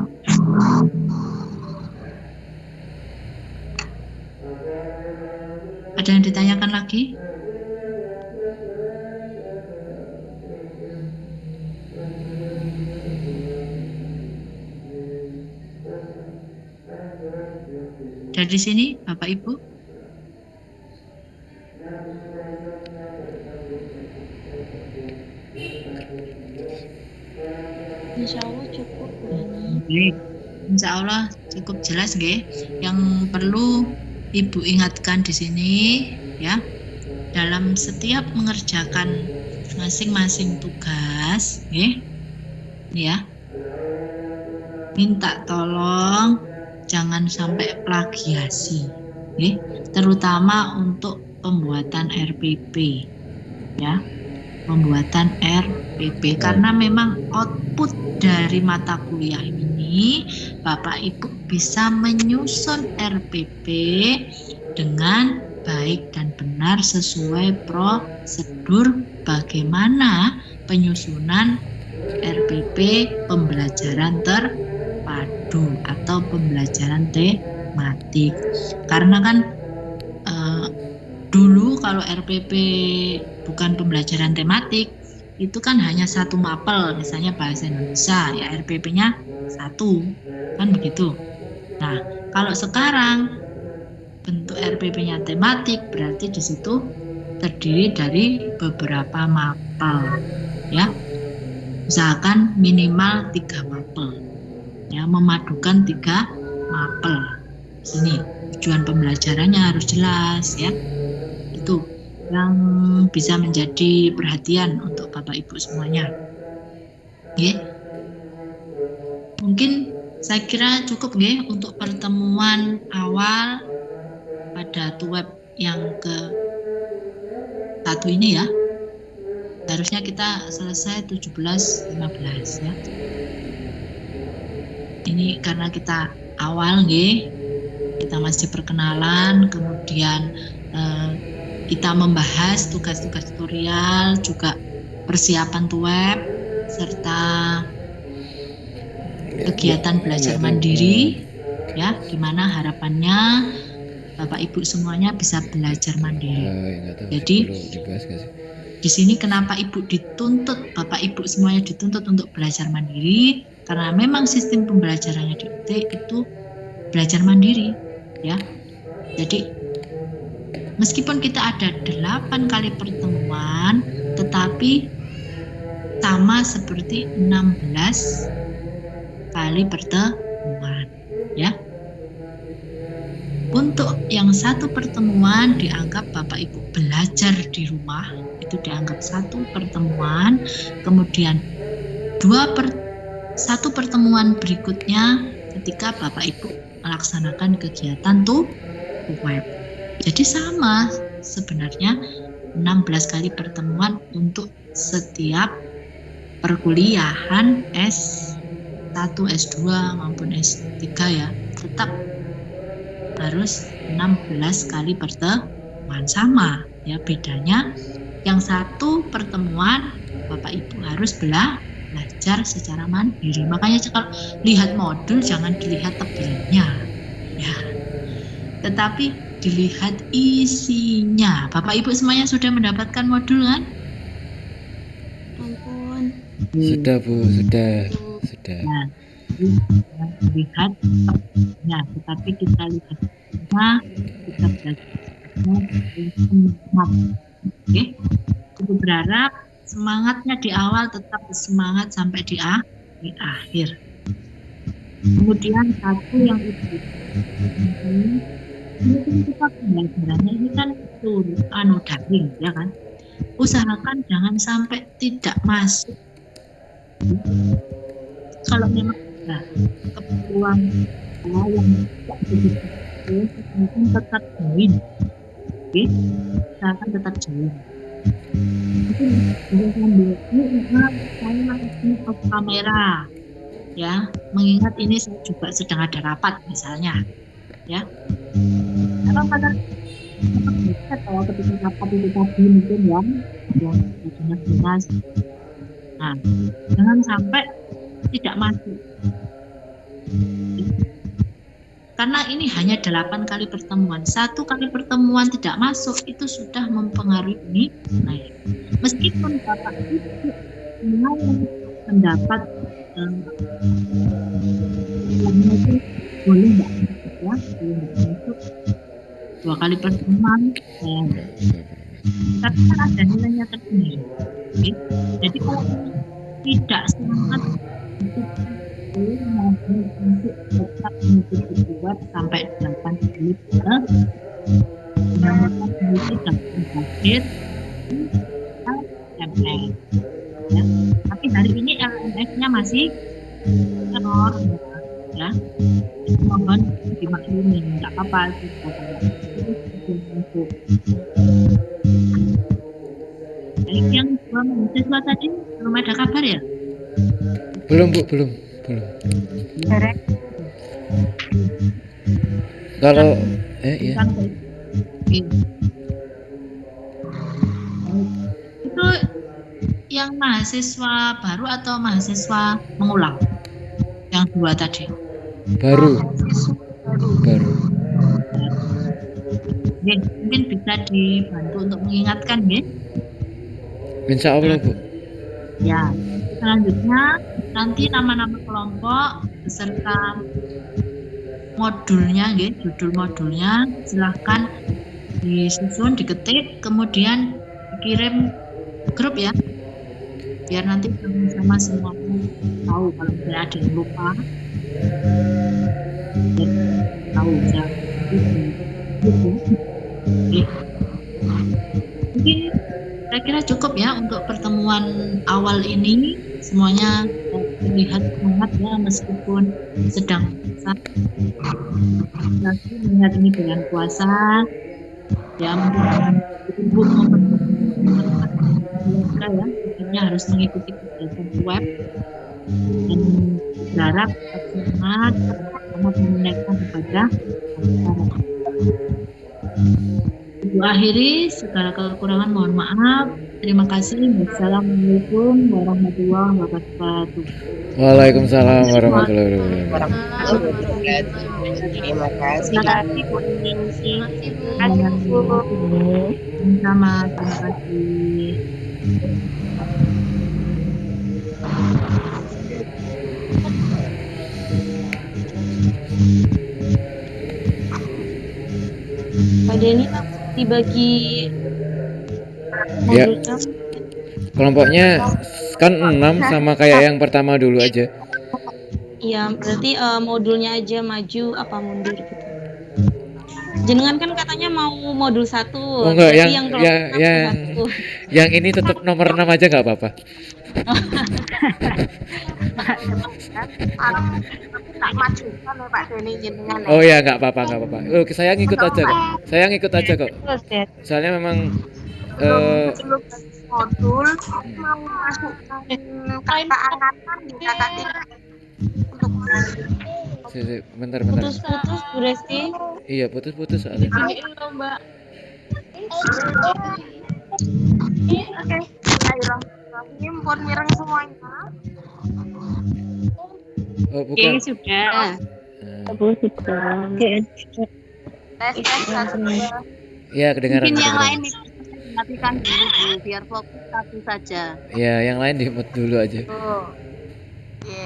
Ada yang ditanyakan lagi? Dari sini, Bapak Ibu? Insya Allah cukup Bu ini. Baik. Insya Allah cukup jelas, nggih. Yang perlu Ibu ingatkan di sini, ya, dalam setiap mengerjakan masing-masing tugas, nggih, ya, minta tolong jangan sampai plagiasi, nggih, terutama untuk pembuatan RPP, ya, pembuatan RPP karena memang output dari mata kuliah ini Bapak Ibu bisa menyusun RPP dengan baik dan benar sesuai prosedur bagaimana penyusunan RPP pembelajaran terpadu atau pembelajaran tematik. Karena kan dulu kalau RPP bukan pembelajaran tematik itu kan hanya satu mapel, misalnya bahasa Indonesia ya RPP-nya 1 kan begitu. Nah kalau sekarang bentuk RPP-nya tematik berarti di situ terdiri dari beberapa mapel ya, usahakan minimal 3 mapel ya, memadukan 3 mapel. Sini tujuan pembelajarannya harus jelas ya, itu yang bisa menjadi perhatian untuk Bapak Ibu semuanya. Oke. Mungkin saya kira cukup nggih untuk pertemuan awal pada web yang ke-1 ini ya. Harusnya kita selesai 17.15 ya. Ini karena kita awal nggih, kita masih perkenalan, kemudian kita membahas tugas-tugas tutorial, juga persiapan web, serta kegiatan belajar mandiri, ya, gimana harapannya Bapak Ibu semuanya bisa belajar mandiri. Jadi di sini kenapa Ibu dituntut, Bapak Ibu semuanya dituntut untuk belajar mandiri, karena memang sistem pembelajarannya di UT itu belajar mandiri, ya. Jadi meskipun kita ada 8 kali pertemuan, tetapi sama seperti 16 kali pertemuan, ya. Untuk yang satu pertemuan dianggap Bapak Ibu belajar di rumah, itu dianggap satu pertemuan. Kemudian satu pertemuan berikutnya ketika Bapak Ibu melaksanakan kegiatan web. Jadi sama sebenarnya 16 kali pertemuan untuk setiap perkuliahan S1, S2 maupun S3 ya. Tetap harus 16 kali pertemuan sama ya, bedanya yang satu pertemuan Bapak Ibu harus belajar secara mandiri. Makanya kalau lihat modul jangan dilihat tebelnya ya, tetapi dilihat isinya. Bapak Ibu semuanya sudah mendapatkan modul kan? Ampun. Sudah Bu, sudah. Nah, lihat tebelnya, tetapi kita lihat semua, kita belajar. Oke, aku berharap semangatnya di awal tetap semangat sampai di akhir. Kemudian satu yang itu ini kan kita pembelajarannya ini kan daring ya kan. Usahakan jangan sampai tidak masuk. Kalau memang ada keperluan yang tidak begitu, mungkin tetap join. Oke, usahakan tetap join. Mungkin saya ini off kamera, ya, mengingat ini saya juga sedang ada rapat misalnya, ya. Apa kalau ketika rapat itu tadi mungkin yang jelas. Nah, jangan sampai tidak masuk. Karena ini hanya 8 kali pertemuan. 1 kali pertemuan tidak masuk itu sudah mempengaruhi nilai. Meskipun Bapak itu mau mendapat itu boleh enggak ya, boleh masuk 2 kali pertemuan. Tapi kan ada nilainya tersendiri. Oke? Jadi kalau tidak semangat untuk tetap mengikuti buat sampai 8 kali menambahkan mengikuti dan berakhir LMS ya. Tapi hari ini LMS-nya masih error ya. Mohon dimaklumi, nggak apa-apa untuk baik yang dua mahasiswa tadi belum ada kabar ya? Belum Bu, belum. Kalau ya. Itu yang mahasiswa baru atau mahasiswa mengulang? Yang 2 tadi. Baru. Mungkin bisa dibantu untuk mengingatkan ya. Insya Allah Bu. Ya, selanjutnya nanti nama-nama kelompok beserta modulnya, judul modulnya silahkan disusun, diketik, kemudian dikirim grup ya, biar nanti sama-sama semua tahu kalau ada yang lupa, tahu ya. Mungkin saya kira cukup ya untuk pertemuan awal ini. Semuanya terlihat semangat ya meskipun sedang puasa. Lagi melihat ini bulan puasa ya, mungkin ibu keluarga ya, akhirnya harus mengikuti kegiatan web dan berharap semangat sama menunaikan ibadah. Ibu akhiri, segala kekurangan mohon maaf. Terima kasih. Wassalamualaikum warahmatullahi wabarakatuh. Waalaikumsalam warahmatullahi wabarakatuh. Terima kasih. Sama, terima kasih. Pak Denny dibagi Ya. modulnya. Kelompoknya kan 6 sama kayak yang pertama dulu aja. Iya, berarti modulnya aja maju apa mundur gitu. Jenengan kan katanya mau modul 1. Oh enggak, berarti yang kelompok 1. yang ini tetap nomor 6 aja nggak apa-apa. Tak majukan ya Pak Deni jenengan. Oh ya nggak apa-apa. Oh, saya ngikut aja kok. Saya ngikut aja kok. Soalnya memang Sebelum modul mau masukkan kata angkatan di kakak tingkat untuk bentar. Putus-putus Bu Resti. Iya, putus-putus soalnya. Mbak. Oke, bismillahirrahmanirrahim. Pun mireng semuanya. Oh, bukan. Sudah. Tes 1 2. Iya, kedengaran. Mungkin yang lain diperhatikan dulu Bu, biar fokus satu saja. Iya, yang lain di-mute dulu aja. Oke.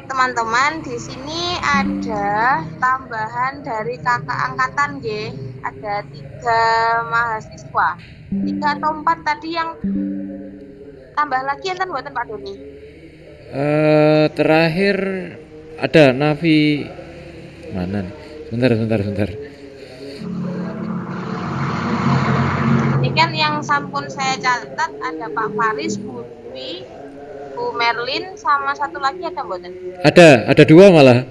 Teman-teman, di sini ada tambahan dari kakak angkatan, nggih. ada 3 mahasiswa. 3 atau 4 tadi yang tambah lagi enten mboten Pak Doni? Terakhir ada Navi mana nih? Sebentar. Ini kan yang sampun saya catat ada Pak Faris, Bu Dwi, Bu Merlin, sama satu lagi ada mboten? Ada 2 malah.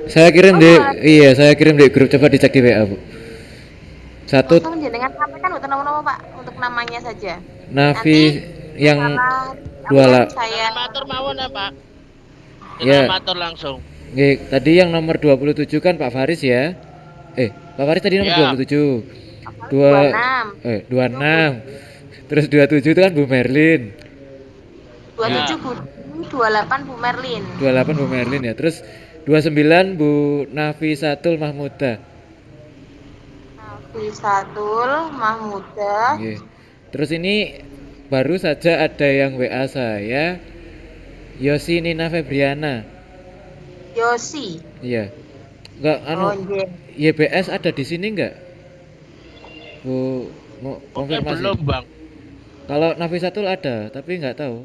Saya kirim di malah. saya kirim di grup, coba dicek di WA, Bu. Satu Langsung jenengan sampaikan mboten nama-nama Pak, untuk namanya saja. Navi yang Salah dua lah. saya Matur mawon ya Pak. Ya. Matur langsung. Nggih, tadi yang nomor 27 kan Pak Faris ya. Pak Faris tadi nomor Ya. 27. 26. 26. Terus 27 itu kan Bu Merlin. 27 Bu Dwi, 28 Bu Merlin. 28 Bu Merlin ya. Terus 29 Bu Nafisatul Mahmuda. Nafisatul Mahmuda. Nggih. Terus ini baru saja ada yang WA saya. Yosi Nina Febriana. Yosi. Iya. Enggak iya. YBS ada di sini enggak? Bu mau konfirmasi. Belum Bang. Kalau Nafisatul ada, tapi nggak tahu.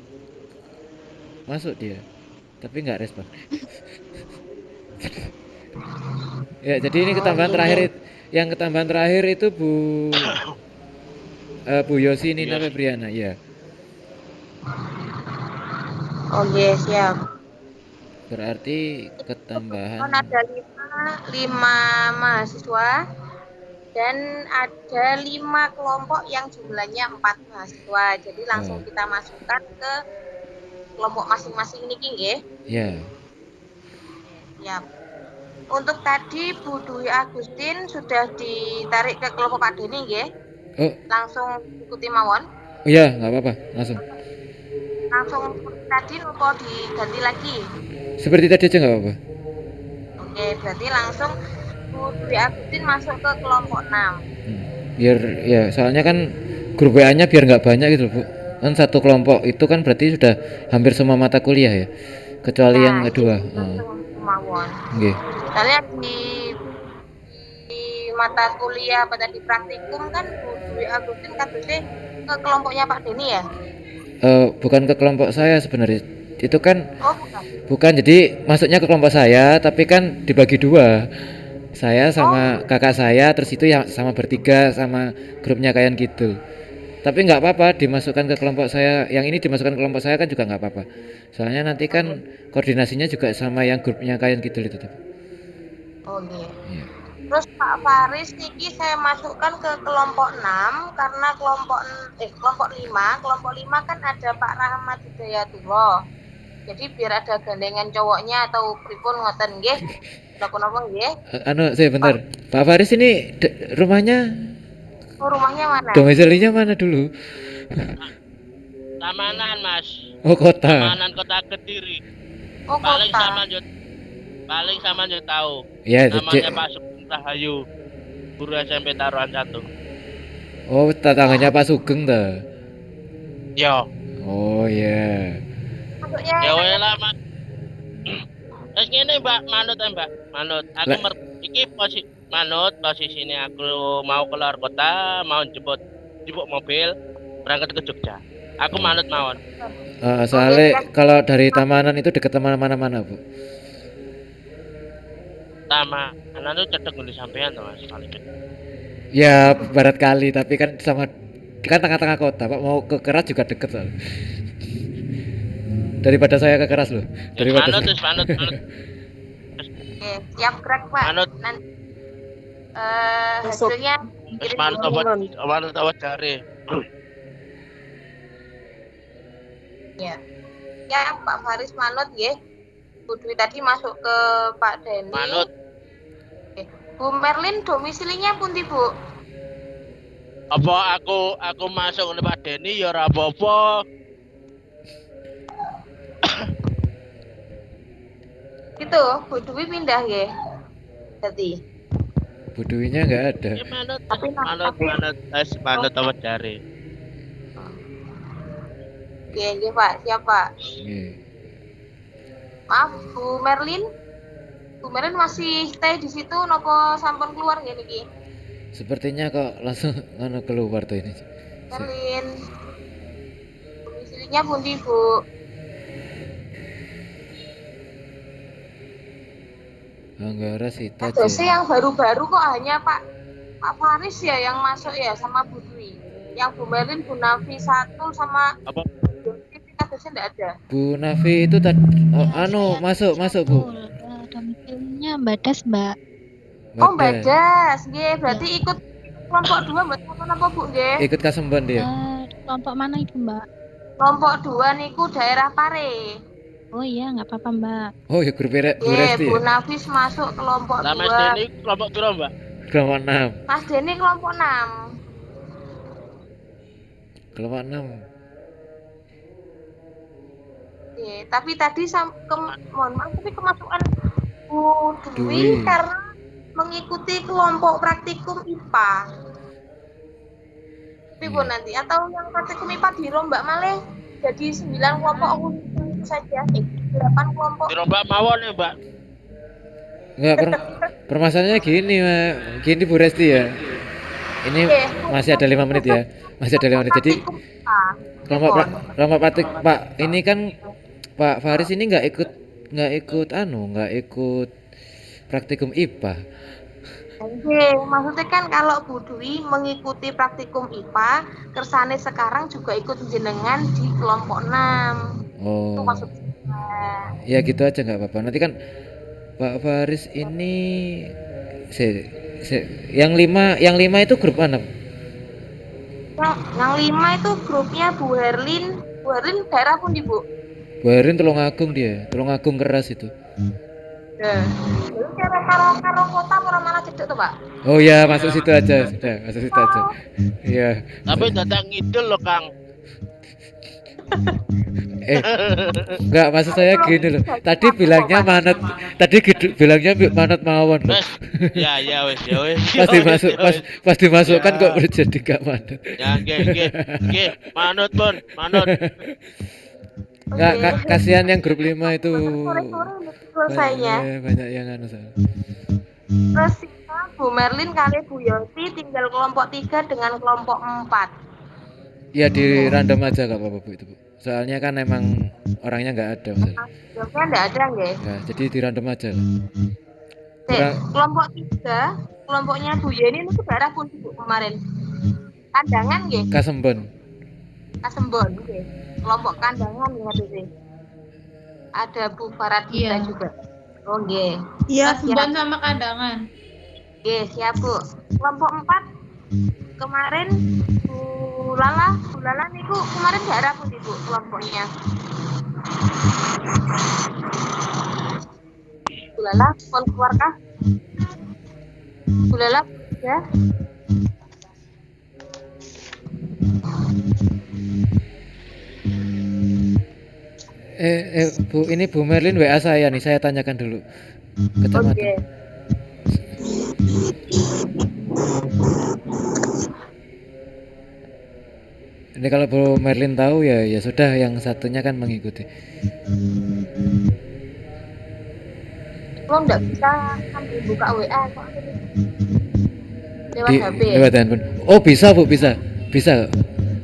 Masuk dia, tapi nggak respon. Ya, jadi ini ketambahan terakhir. Yang ketambahan terakhir itu Bu Yosi Nina Febriana, ya. Oh iya, siap. Berarti ketambahan. Ada 5 mahasiswa dan ada 5 kelompok yang jumlahnya 4 mahasiswa. Jadi langsung kita masukkan ke kelompok masing-masing niki nggih. Ya. Siap. Untuk tadi Bu Dwi Agustin sudah ditarik ke kelompok Pak Deni nggih. Oh. Langsung ikuti mawon. Oh iya, nggak apa-apa, langsung. Langsung tadi nopo diganti lagi. Seperti tadi aja nggak apa-apa. Oke, berarti langsung Bu Dwi Agustin masuk ke kelompok 6. Biar ya, soalnya kan grup WA-nya biar nggak banyak gitu, Bu. Kan satu kelompok itu kan berarti sudah hampir semua mata kuliah ya. Kecuali yang kedua. Mawon. Nggih. Kalian di mata kuliah pada di praktikum kan Bu Dwi Agustin kadusnya ke kelompoknya Pak Deni ya? Bukan ke kelompok saya sebenarnya. Itu kan bukan. Jadi masuknya ke kelompok saya, tapi kan dibagi 2. Saya sama kakak saya, terus itu yang sama bertiga sama grupnya kayak gitu. Tapi nggak apa-apa dimasukkan ke kelompok saya. Yang ini dimasukkan ke kelompok saya kan juga nggak apa-apa. Soalnya nanti kan koordinasinya juga sama yang grupnya kayak gitu itu. Oh iya. Terus Pak Faris niki saya masukkan ke kelompok 6 karena kelompok 5. Kelompok 5 kan ada Pak Rahmat Hidayatullah. Jadi biar ada gandengan cowoknya atau pripun ngoten nggih. Napa nggih? Saya bentar. Pak Faris ini rumahnya? Rumahnya mana? Domisilinya mana dulu? Tamanan, Mas. Oh, kota. Tamanan Kota Kediri. Oh, paling kota. sama yo tahu. Ya, namanya Pak Sugeng Rahayu. Guru SMP Taruhan 1. Oh, tetangganya Pak Sugeng ta? Yo. Oh, iya. Ya wes lah, Mas. Wes ngene, Mbak, manut. Manut. Aku iki posisine aku mau keluar kota, mau jemput mobil berangkat ke Jogja. Aku manut mawon. Soalnya kalau dari Tamanan itu dekat mana-mana, Bu? Tamanan itu cedek ngene sampean to, Mas, paling. Ya, barat kali, tapi kan tengah-tengah kota, Pak. Mau ke Keras juga deket loh. Daripada saya ke Keras loh. Daripada manut. Oke, siap gerak, Pak. Manut. Nanti hasilnya manut awak jare. Ya. Ya, Pak Faris manut nggih. Bu Dwi tadi masuk ke Pak Deni. Manut. Oke. Bu Merlin domisilinya pundi, Bu? Apa aku masuk oleh Pak Deni ya ora apa-apa. Gitu, Bu Dwi pindah nggih. Berarti. Bu Dwi-nya nggak ada. Ya manut awak jare. Oke, Pak, siap, Pak. Maaf, Bu Merlin. Bu Merlin masih stay di situ nopo sampun keluar nggih niki? Sepertinya kok langsung keluar tuh ini. Berlin. Domisilinya pundi, Bu? Anggara Sita Ada sih Jen. yang baru-baru kok hanya Pak Faris ya yang masuk ya sama Bu Dwi. Yang Bu Merlin, Bu Nafi 1 sama Apa? kita biasanya enggak ada. Bu Nafi itu tadi Ya, masuk Bu. Domisilinya Badas, Mbak. Oh, Badas. Badas. Nggih, berarti ikut kelompok 2 Mbak apa Bu nggih? Ikut Kasemban dia. Kelompok mana itu, Mbak? Kelompok 2 niku daerah Pare. Oh iya, nggak apa-apa, Mbak. Oh ya grup Bu Nggih, Resti Bu ya. Nafis masuk kelompok Lah Mas 2. Denny kelompok piro, Mbak? Kelompok 6. Mas Denny kelompok 6. Kelompok 6. Nggih, tapi tadi mohon maaf tapi kemasukan Bu Dwi. Dwi karena mengikuti kelompok praktikum IPA. Tapi Bu nanti atau yang praktikum IPA dirombak malih jadi 9 kelompok saja. 8 kelompok. Dirombak mawon ya, Mbak. Enggak permasalahannya gini, gini Bu Resti ya. Ini masih ada 5 menit ya. Masih ada 5 menit. Jadi Praktikum IPA. kelompok praktik Pak ini kan Pak Faris ini nggak ikut praktikum IPA. Oke, maksudnya kan kalau Bu Dwi mengikuti praktikum IPA, kersane sekarang juga ikut jenengan di kelompok 6. Oh. Itu maksudnya. Ya gitu aja nggak apa-apa. Nanti kan Pak Faris ini yang 5 itu grup mana? Yang 5 itu grupnya Bu Herlin. Bu Herlin daerah pun di Bu. Bu Erin Tulungagung dia, Tulungagung keras itu. Ya. Jadi karo kota orang malah cedek tuh Pak. Oh ya, masuk situ aja, sudah, masuk situ aja. Iya. Tapi datang ngidul loh, Kang. Enggak, maksud saya gini loh. Tadi bilangnya manut mawon loh. Wes. Ya wes. Pas dimasukkan Ya. kok jadi gak manut. Ya, nggih. Manut, Pun, manut. Enggak, kasihan yang grup 5 itu. Sore-sore selesainya. Banyak yang soal. Terus sisa Bu Merlin kali Bu Yoti tinggal kelompok 3 dengan kelompok 4. Ya di random aja gak apa-apa Bu itu Bu. Soalnya kan emang orangnya nggak ada maksudnya. Jawabnya enggak ada nggih. Nah, jadi di random aja lah. Kelompok 3, kelompoknya Bu Yeni itu daerah pun Bu kemarin. Kandangan nggih. Kasembon. Kasembon nggih. Kelompok kandangan ingat itu. Ada Bu Faradita juga. Oh nggih. Iya, Siap. Subhan sama kandangan. Oke, siap Bu. Kelompok 4 kemarin Bu Lala niku kemarin daerah pun Bu kelompoknya. Bu Lala kon keluarkah? Bu Lala ya. Bu, ini Bu Merlin WA saya nih, saya tanyakan dulu. Kecamatan. Oke. Ini kalau Bu Merlin tahu ya sudah, yang satunya kan mengikuti. Lo nggak bisa sambil buka WA kok. Lewat HP. Lewat handphone. Oh bisa Bu, bisa.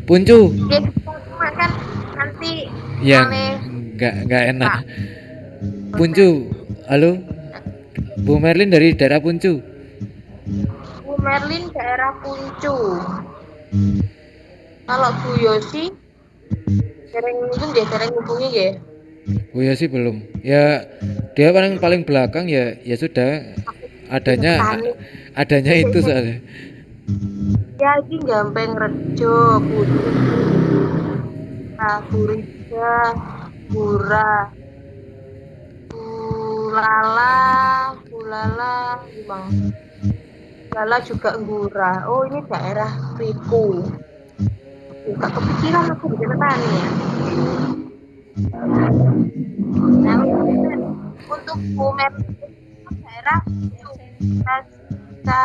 Puncu. Oke, cuma kan nanti Ya oleh nggak enak. Puncu. Halo. Bu Merlin dari daerah Puncu. Bu Merlin daerah Puncu. Kalau Bu Yosi sering hubungi ya. Bu Yosi belum. Ya dia paling belakang ya sudah. Adanya itu soalnya. Ya ini Gampeng Rejo, Putri, Bu Rida, Bura, Bu Lala, Bang. Lala juga Ngura. Oh ini daerah Riku. Gak kepikiran aku di tani ya. Nah, untuk Bu Merlin daerah kita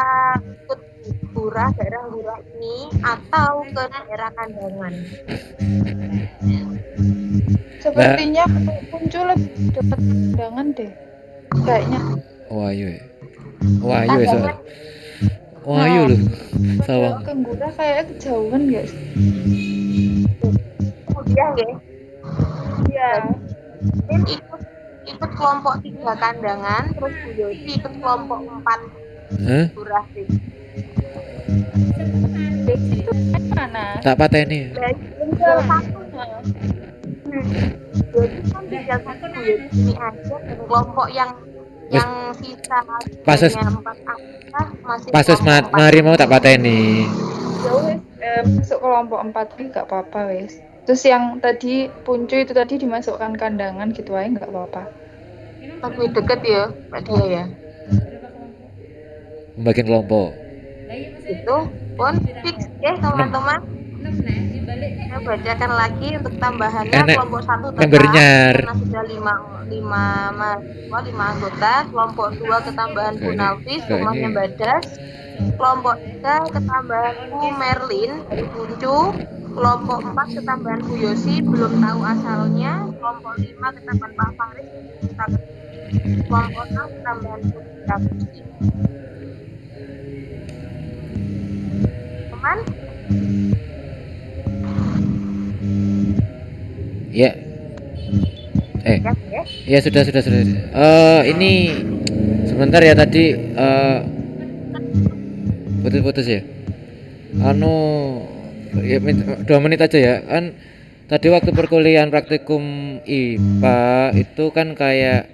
ikut daerah Ngura ini atau ke daerah Kandangan. Sepertinya muncul lebih dekat kandangan deh. Kayaknya. Wahyu ya soal. Wahyu loh. Sawang. Kenggura kayaknya kejauhan guys. Kemudian ya, Iya. Min ikut kelompok 3 kandangan, terus Bu Yosi ikut kelompok 4 Hah? durasi. Itu mana? Tak pateni. Tinggal satu. Jadi kan tinggal satu Bu Yosi ini aja, dan kelompok yang sisa Pases- hanya 4 anggota masih Pasus kelompok 4. mari mau tak pateni. Ya wes, masuk kelompok 4 gak apa-apa wes. Terus yang tadi Puncu itu tadi dimasukkan kandangan gitu aja nggak apa-apa. Lebih deket ya Mbak Dia ya. Pembagian kelompok. Itu pun fix ya teman-teman. Saya bacakan lagi untuk tambahannya. Enak Kelompok 1 tetap membernya. karena sudah 5 anggota. Kelompok 2 ketambahan Bu Nafis, Kayak rumahnya ini. Badas. Kelompok 3 ketambahan Bu Merlin dari Puncu. Kelompok 4 ketambahan Bu Yosi, belum tahu asalnya. Kelompok 5 ketambahan Pak Faris. Kelompok 6 ketambahan Bu Nafis. Teman, Ya. ya, ya. Ya sudah. Ini sebentar ya tadi putus ya. Ya 2 menit aja ya. Kan tadi waktu perkuliahan praktikum IPA itu kan kayak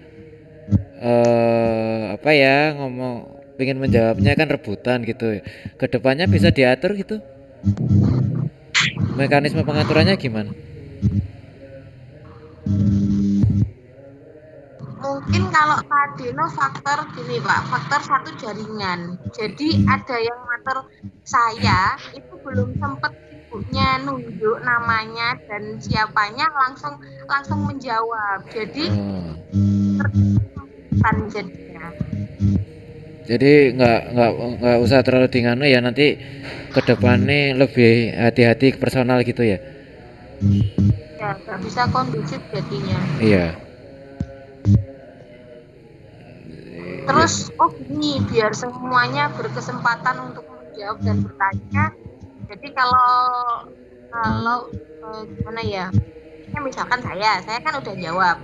apa ya, ngomong pengen menjawabnya kan rebutan gitu ya. Kedepannya bisa diatur gitu. Mekanisme pengaturannya gimana? Mungkin kalau tadi faktor gini Pak, faktor 1 jaringan. Jadi ada yang mater saya itu belum sempat sibuknya nunjuk namanya dan siapanya langsung menjawab. Jadi kan jadinya. Jadi nggak usah terlalu dingano ya, nanti kedepannya lebih hati-hati ke personal gitu ya. Ya, nggak bisa kondusif jadinya. Iya. Terus gini, biar semuanya berkesempatan untuk menjawab dan bertanya. Jadi kalau gimana ya? Misalkan saya kan udah jawab.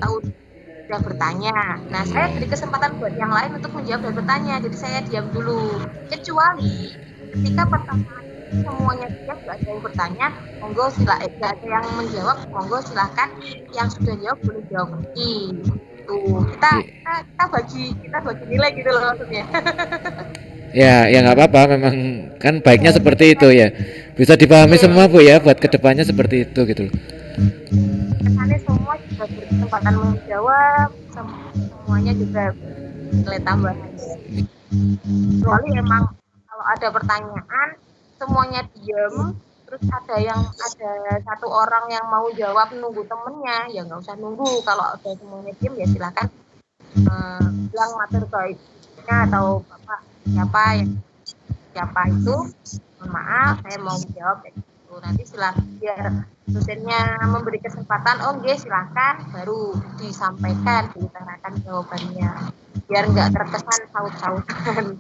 Tahu udah bertanya. Nah, saya beri kesempatan buat yang lain untuk menjawab dan bertanya. Jadi saya diam dulu. Kecuali ketika pertanyaan semuanya diam, nggak ada yang bertanya, monggo silakan. Nggak ada yang menjawab, monggo silakan. Yang sudah jawab boleh jawab lagi. Tuh, kita bagi nilai gitu loh maksudnya. Ya nggak apa-apa, memang kan baiknya seperti itu ya. Bisa dipahami semua Bu ya, buat kedepannya seperti itu gitu loh. Kesannya semua juga berkesempatan menjawab, semuanya juga nilai tambahan. Kecuali emang kalau ada pertanyaan semuanya diam, terus ada satu orang yang mau jawab nunggu temennya, ya nggak usah nunggu. Kalau ada semuanya diam ya silakan bilang mater baiknya atau bapak siapa itu, mohon maaf saya mau menjawab gitu. Nanti silakan biar dosennya memberi kesempatan, silakan baru disampaikan, diutarakan jawabannya biar nggak terkesan saut-sautan.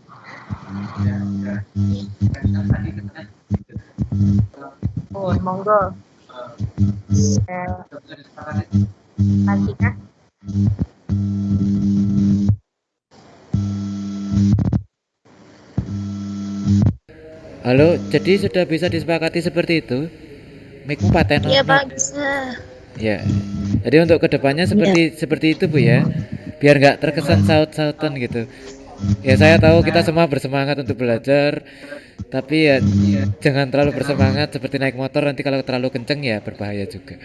Monggo lagi kan. Halo, jadi sudah bisa disepakati seperti itu? Mikmu paten? Iya Pak, bisa. Ya, jadi untuk kedepannya seperti itu Bu ya, biar nggak terkesan saut-sautan gitu. Ya saya tahu kita semua bersemangat untuk belajar, tapi ya jangan terlalu bersemangat seperti naik motor, nanti kalau terlalu kenceng ya berbahaya juga.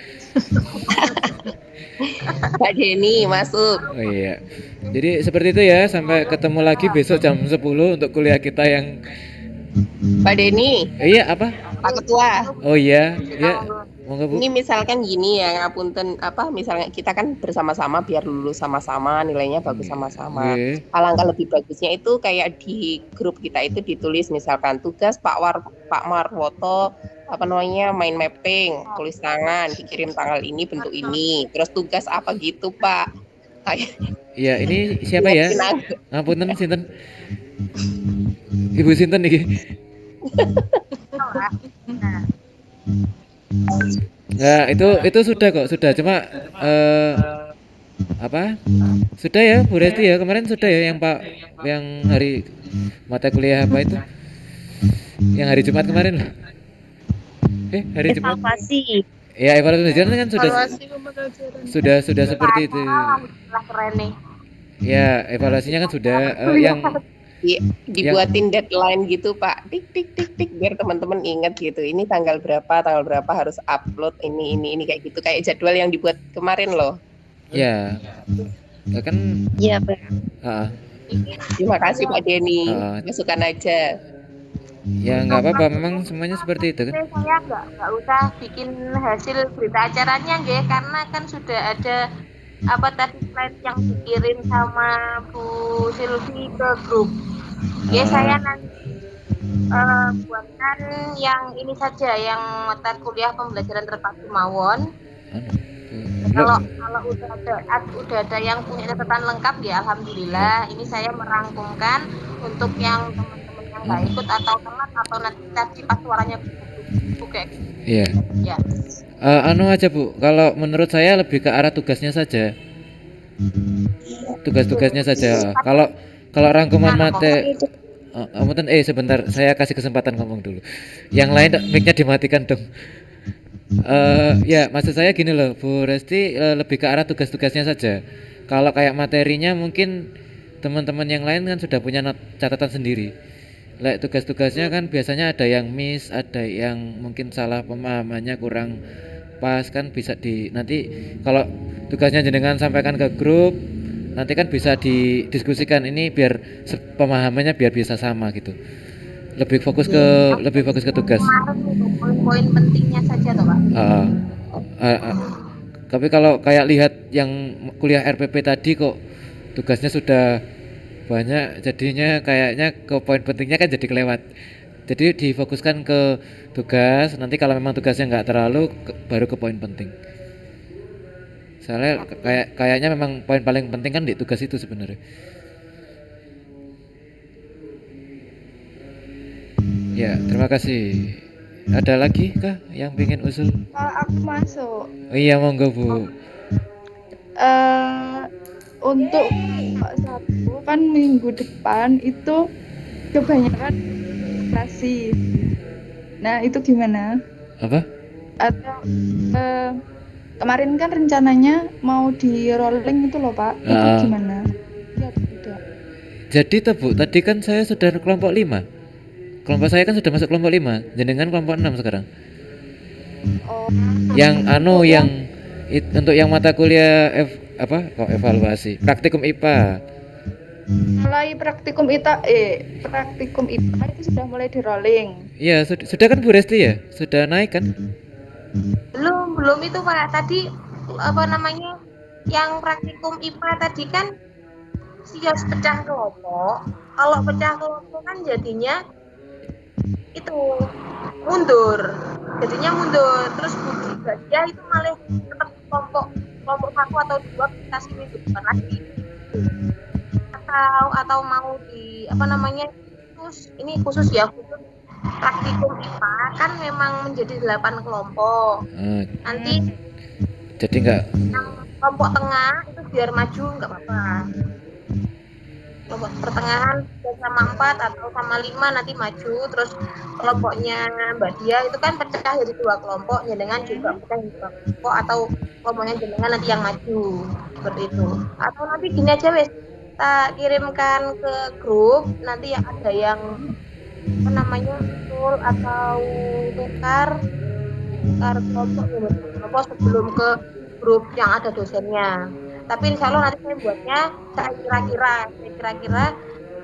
Pak Denny masuk. Oh iya, jadi seperti itu ya, sampai ketemu lagi besok jam 10 untuk kuliah kita yang Pak Denny. Iya apa? Pak Ketua. Oh iya, ya. Monggo Bu. Ini misalkan gini ya, ngapunten misalnya kita kan bersama-sama biar lulus sama-sama, nilainya bagus sama-sama. Alangkah lebih bagusnya itu kayak di grup kita itu ditulis misalkan tugas Pak Marwoto main mapping, tulis tangan, dikirim tanggal ini, bentuk ini. Terus tugas apa gitu, Pak. Kayak Iya, ini siapa ya? Ngapunten sinten? Ibu sinten iki? Nah, Nah, itu sudah kok, sudah. Cuma apa? Sudah ya, Bu Resti ya. Kemarin sudah ya yang Pak yang hari mata kuliah apa itu? Yang hari Jumat kemarin loh. Hari Jumat. evaluasi. Ya, evaluasi pembelajaran kan sudah seperti itu. Alhamdulillah keren nih. Ya, evaluasinya kan sudah yang dibuatin deadline gitu Pak, tik tik tik tik biar teman-teman ingat gitu, ini tanggal berapa harus upload ini kayak gitu, kayak jadwal yang dibuat kemarin loh. Ya, kan. Iya Pak. Terima kasih Pak Denny, masukkan aja. Ya nggak apa-apa, memang semuanya seperti itu kan. Saya nggak usah bikin hasil berita acaranya nggih, karena kan sudah ada apa tadi slide yang dikirim sama Bu Silvi ke grup. Ya saya nanti buatkan yang ini saja, yang mata kuliah pembelajaran terpadu mawon. Kalau udah ada yang punya catatan lengkap ya alhamdulillah. Ini saya merangkumkan untuk yang teman-teman yang nggak ikut atau telat atau nanti tadi pas suaranya buka. Iya. Ya. Anu aja Bu, kalau menurut saya lebih ke arah tugasnya saja. Tugas-tugasnya saja. Kalau rangkuman materi, sebentar, saya kasih kesempatan ngomong dulu. Yang lain mic-nya dimatikan dong. Ya maksud saya gini loh Bu Resti, lebih ke arah tugas-tugasnya saja. Kalau kayak materinya mungkin teman-teman yang lain kan sudah punya catatan sendiri. Tugas-tugasnya kan biasanya ada yang miss, ada yang mungkin salah pemahamannya kurang pas, kan bisa nanti kalau tugasnya jenengan sampaikan ke grup, nanti kan bisa didiskusikan ini biar pemahamannya biar bisa sama gitu. Lebih fokus ke tugas. Poin-poin pentingnya saja toh Pak. Tapi kalau kayak lihat yang kuliah RPP tadi kok tugasnya sudah banyak, jadinya kayaknya ke poin pentingnya kan jadi kelewat. Jadi difokuskan ke tugas, nanti kalau memang tugasnya nggak terlalu baru ke poin penting. Soalnya kayaknya memang poin paling penting kan di tugas itu sebenarnya. Ya, terima kasih. Ada lagi kah yang ingin usul? Aku masuk. Oh iya, monggo Bu. Untuk satu kan minggu depan itu kebanyakan operasi. Nah, itu gimana? Apa? Atau kemarin kan rencananya mau di rolling itu loh Pak. Itu gimana? Ya, tidak. Jadi tuh Bu, tadi kan saya sudah kelompok 5. Kelompok saya kan sudah masuk kelompok 5, jenengan kelompok 6 sekarang. Yang untuk yang mata kuliah evaluasi, praktikum IPA. Mulai praktikum IPA itu sudah mulai di rolling. Iya, sudah kan Bu Resti ya? Sudah naik kan? Belum itu Pak. Tadi yang praktikum IPA tadi kan sios pecah kelompok. Kalau pecah kelompok kan jadinya itu mundur, terus dia itu malah tetap kelompok 1 atau 2 kita minggu depan lagi, atau mau di khusus praktikum IPA kan memang menjadi 8 kelompok. Nanti jadi enggak yang kelompok tengah itu biar maju nggak apa-apa. Kelompok pertengahan sama 4 atau sama 5 nanti maju, terus kelompoknya Mbak Dia itu kan pecah jadi 2 kelompok, jenengan juga pecah jadi 2 kelompok, atau kelompoknya jenengan nanti yang maju seperti itu. Atau nanti gini aja wes, kita kirimkan ke grup, nanti ada yang usul atau tukar kelompok sebelum ke grup yang ada dosennya. Tapi insya Allah nanti saya buatnya, saya kira-kira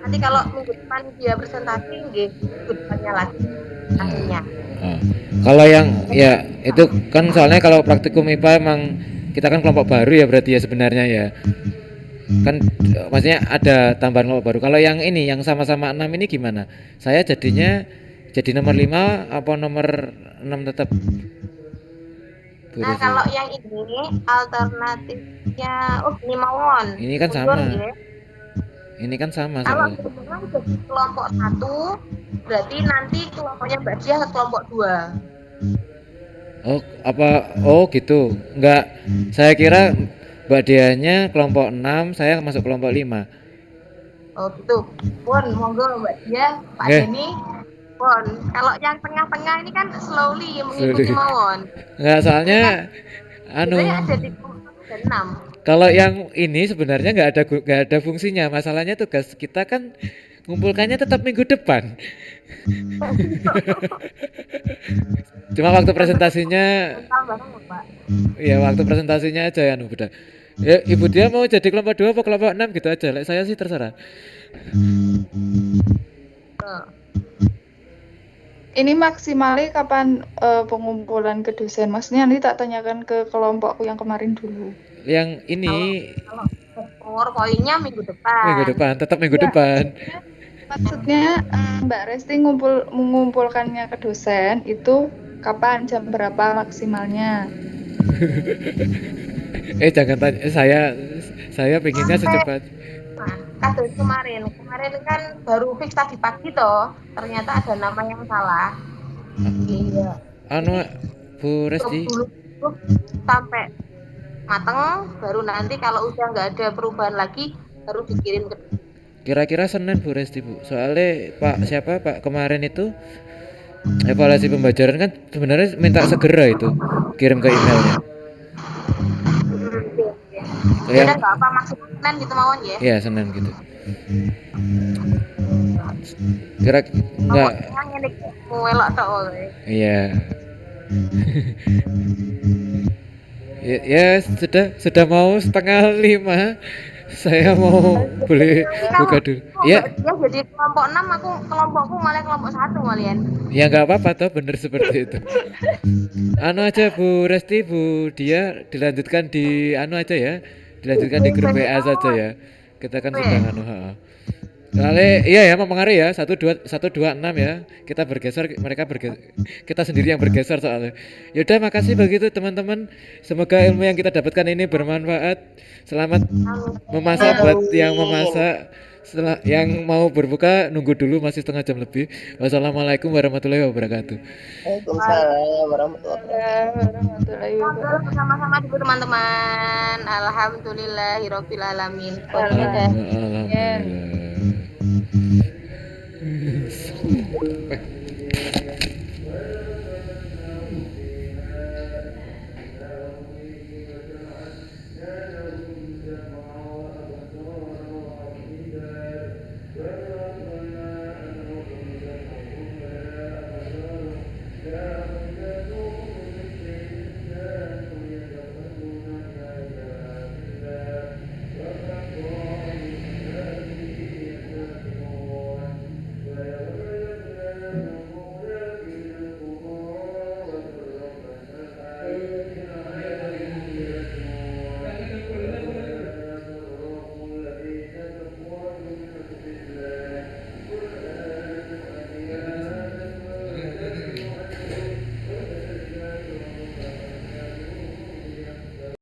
nanti kalau minggu depan dia presentasi, minggu depannya lagi akhirnya. Kalau yang ya itu kan soalnya kalau praktikum IPA emang kita kan kelompok baru ya berarti ya sebenarnya ya. Kan maksudnya ada tambahan kelompok baru. Kalau yang ini yang sama-sama 6 ini gimana? Saya jadinya jadi nomor 5 apa nomor 6 tetap? Nah, kalau yang ini alternatifnya ini mawon. Ini kan sama. Ini kan sama Kalau soalnya. beneran jadi kelompok 1, berarti nanti kelompoknya Mbak Dia ke kelompok 2. Oh, apa? Oh, gitu. Enggak. Saya kira Mbak Dianya kelompok 6, saya masuk kelompok 5. Oh gitu. Pun, monggo Mbak Dia, Pak Nggih. Denny. Pun, kalau yang tengah-tengah ini kan slowly mengikuti Slowly. mawon. Enggak, Ini soalnya kan anu, biasanya ada di kelompok 1 dan 6. kalau yang ini sebenarnya nggak ada fungsinya. Masalahnya tugas kita kan ngumpulkannya tetap minggu depan. Cuma waktu presentasinya, Pak. ya waktu presentasinya aja ya beda. Ya, Ibu Dia mau jadi kelompok 2 atau kelompok 6 gitu aja. Lek saya sih terserah. Ini maksimalnya kapan pengumpulan ke dosen? Maksudnya nanti tak tanyakan ke kelompokku yang kemarin dulu. Yang ini Kalau PowerPoint-nya minggu depan. minggu depan, tetap minggu Ya, depan. Maksudnya Mbak Resti mengumpulkannya ke dosen itu kapan, jam berapa maksimalnya? Jangan tanya saya pengennya secepat. Nah, kasus kemarin kan baru fix tadi pagi toh, ternyata ada nama yang salah. Iya. Anu Bu Resti. Dulu sampai mateng, baru nanti kalau udah nggak ada perubahan lagi, baru dikirim ke. Kira-kira Senin Bu Resti Bu. Soalnya Pak kemarin itu evaluasi pembelajaran kan sebenarnya minta segera itu kirim ke emailnya. Ya udah nggak apa, maksudnya Senin gitu mawon ya. Iya, Senin gitu. Kira enggak. Yang ini muelok tok. Iya. Ya, sudah mau 4:30. Saya mau boleh buka dulu. Ya. Ya jadi kelompok 6, aku kelompokku malah kelompok 1 malian. Ya nggak apa-apa toh, bener seperti itu. Anu aja Bu Resti, Bu Dia dilanjutkan di anu aja ya. Dilanjutkan di grup WA saja ya. Kita kan sedang anu, Soalnya iya ya mempengaruhi ya 126 ya. Kita bergeser, mereka bergeser, kita sendiri yang bergeser soalnya. Yaudah, makasih begitu teman-teman. Semoga ilmu yang kita dapatkan ini bermanfaat. Selamat memasak buat yang memasak. Setelah yang mau berbuka nunggu dulu, masih setengah jam lebih. Wassalamualaikum warahmatullahi wabarakatuh. Waalaikumsalam warahmatullahi wabarakatuh. Bersama-sama dulu teman-teman. Alhamdulillahirabbil alamin. Alhamdulillah.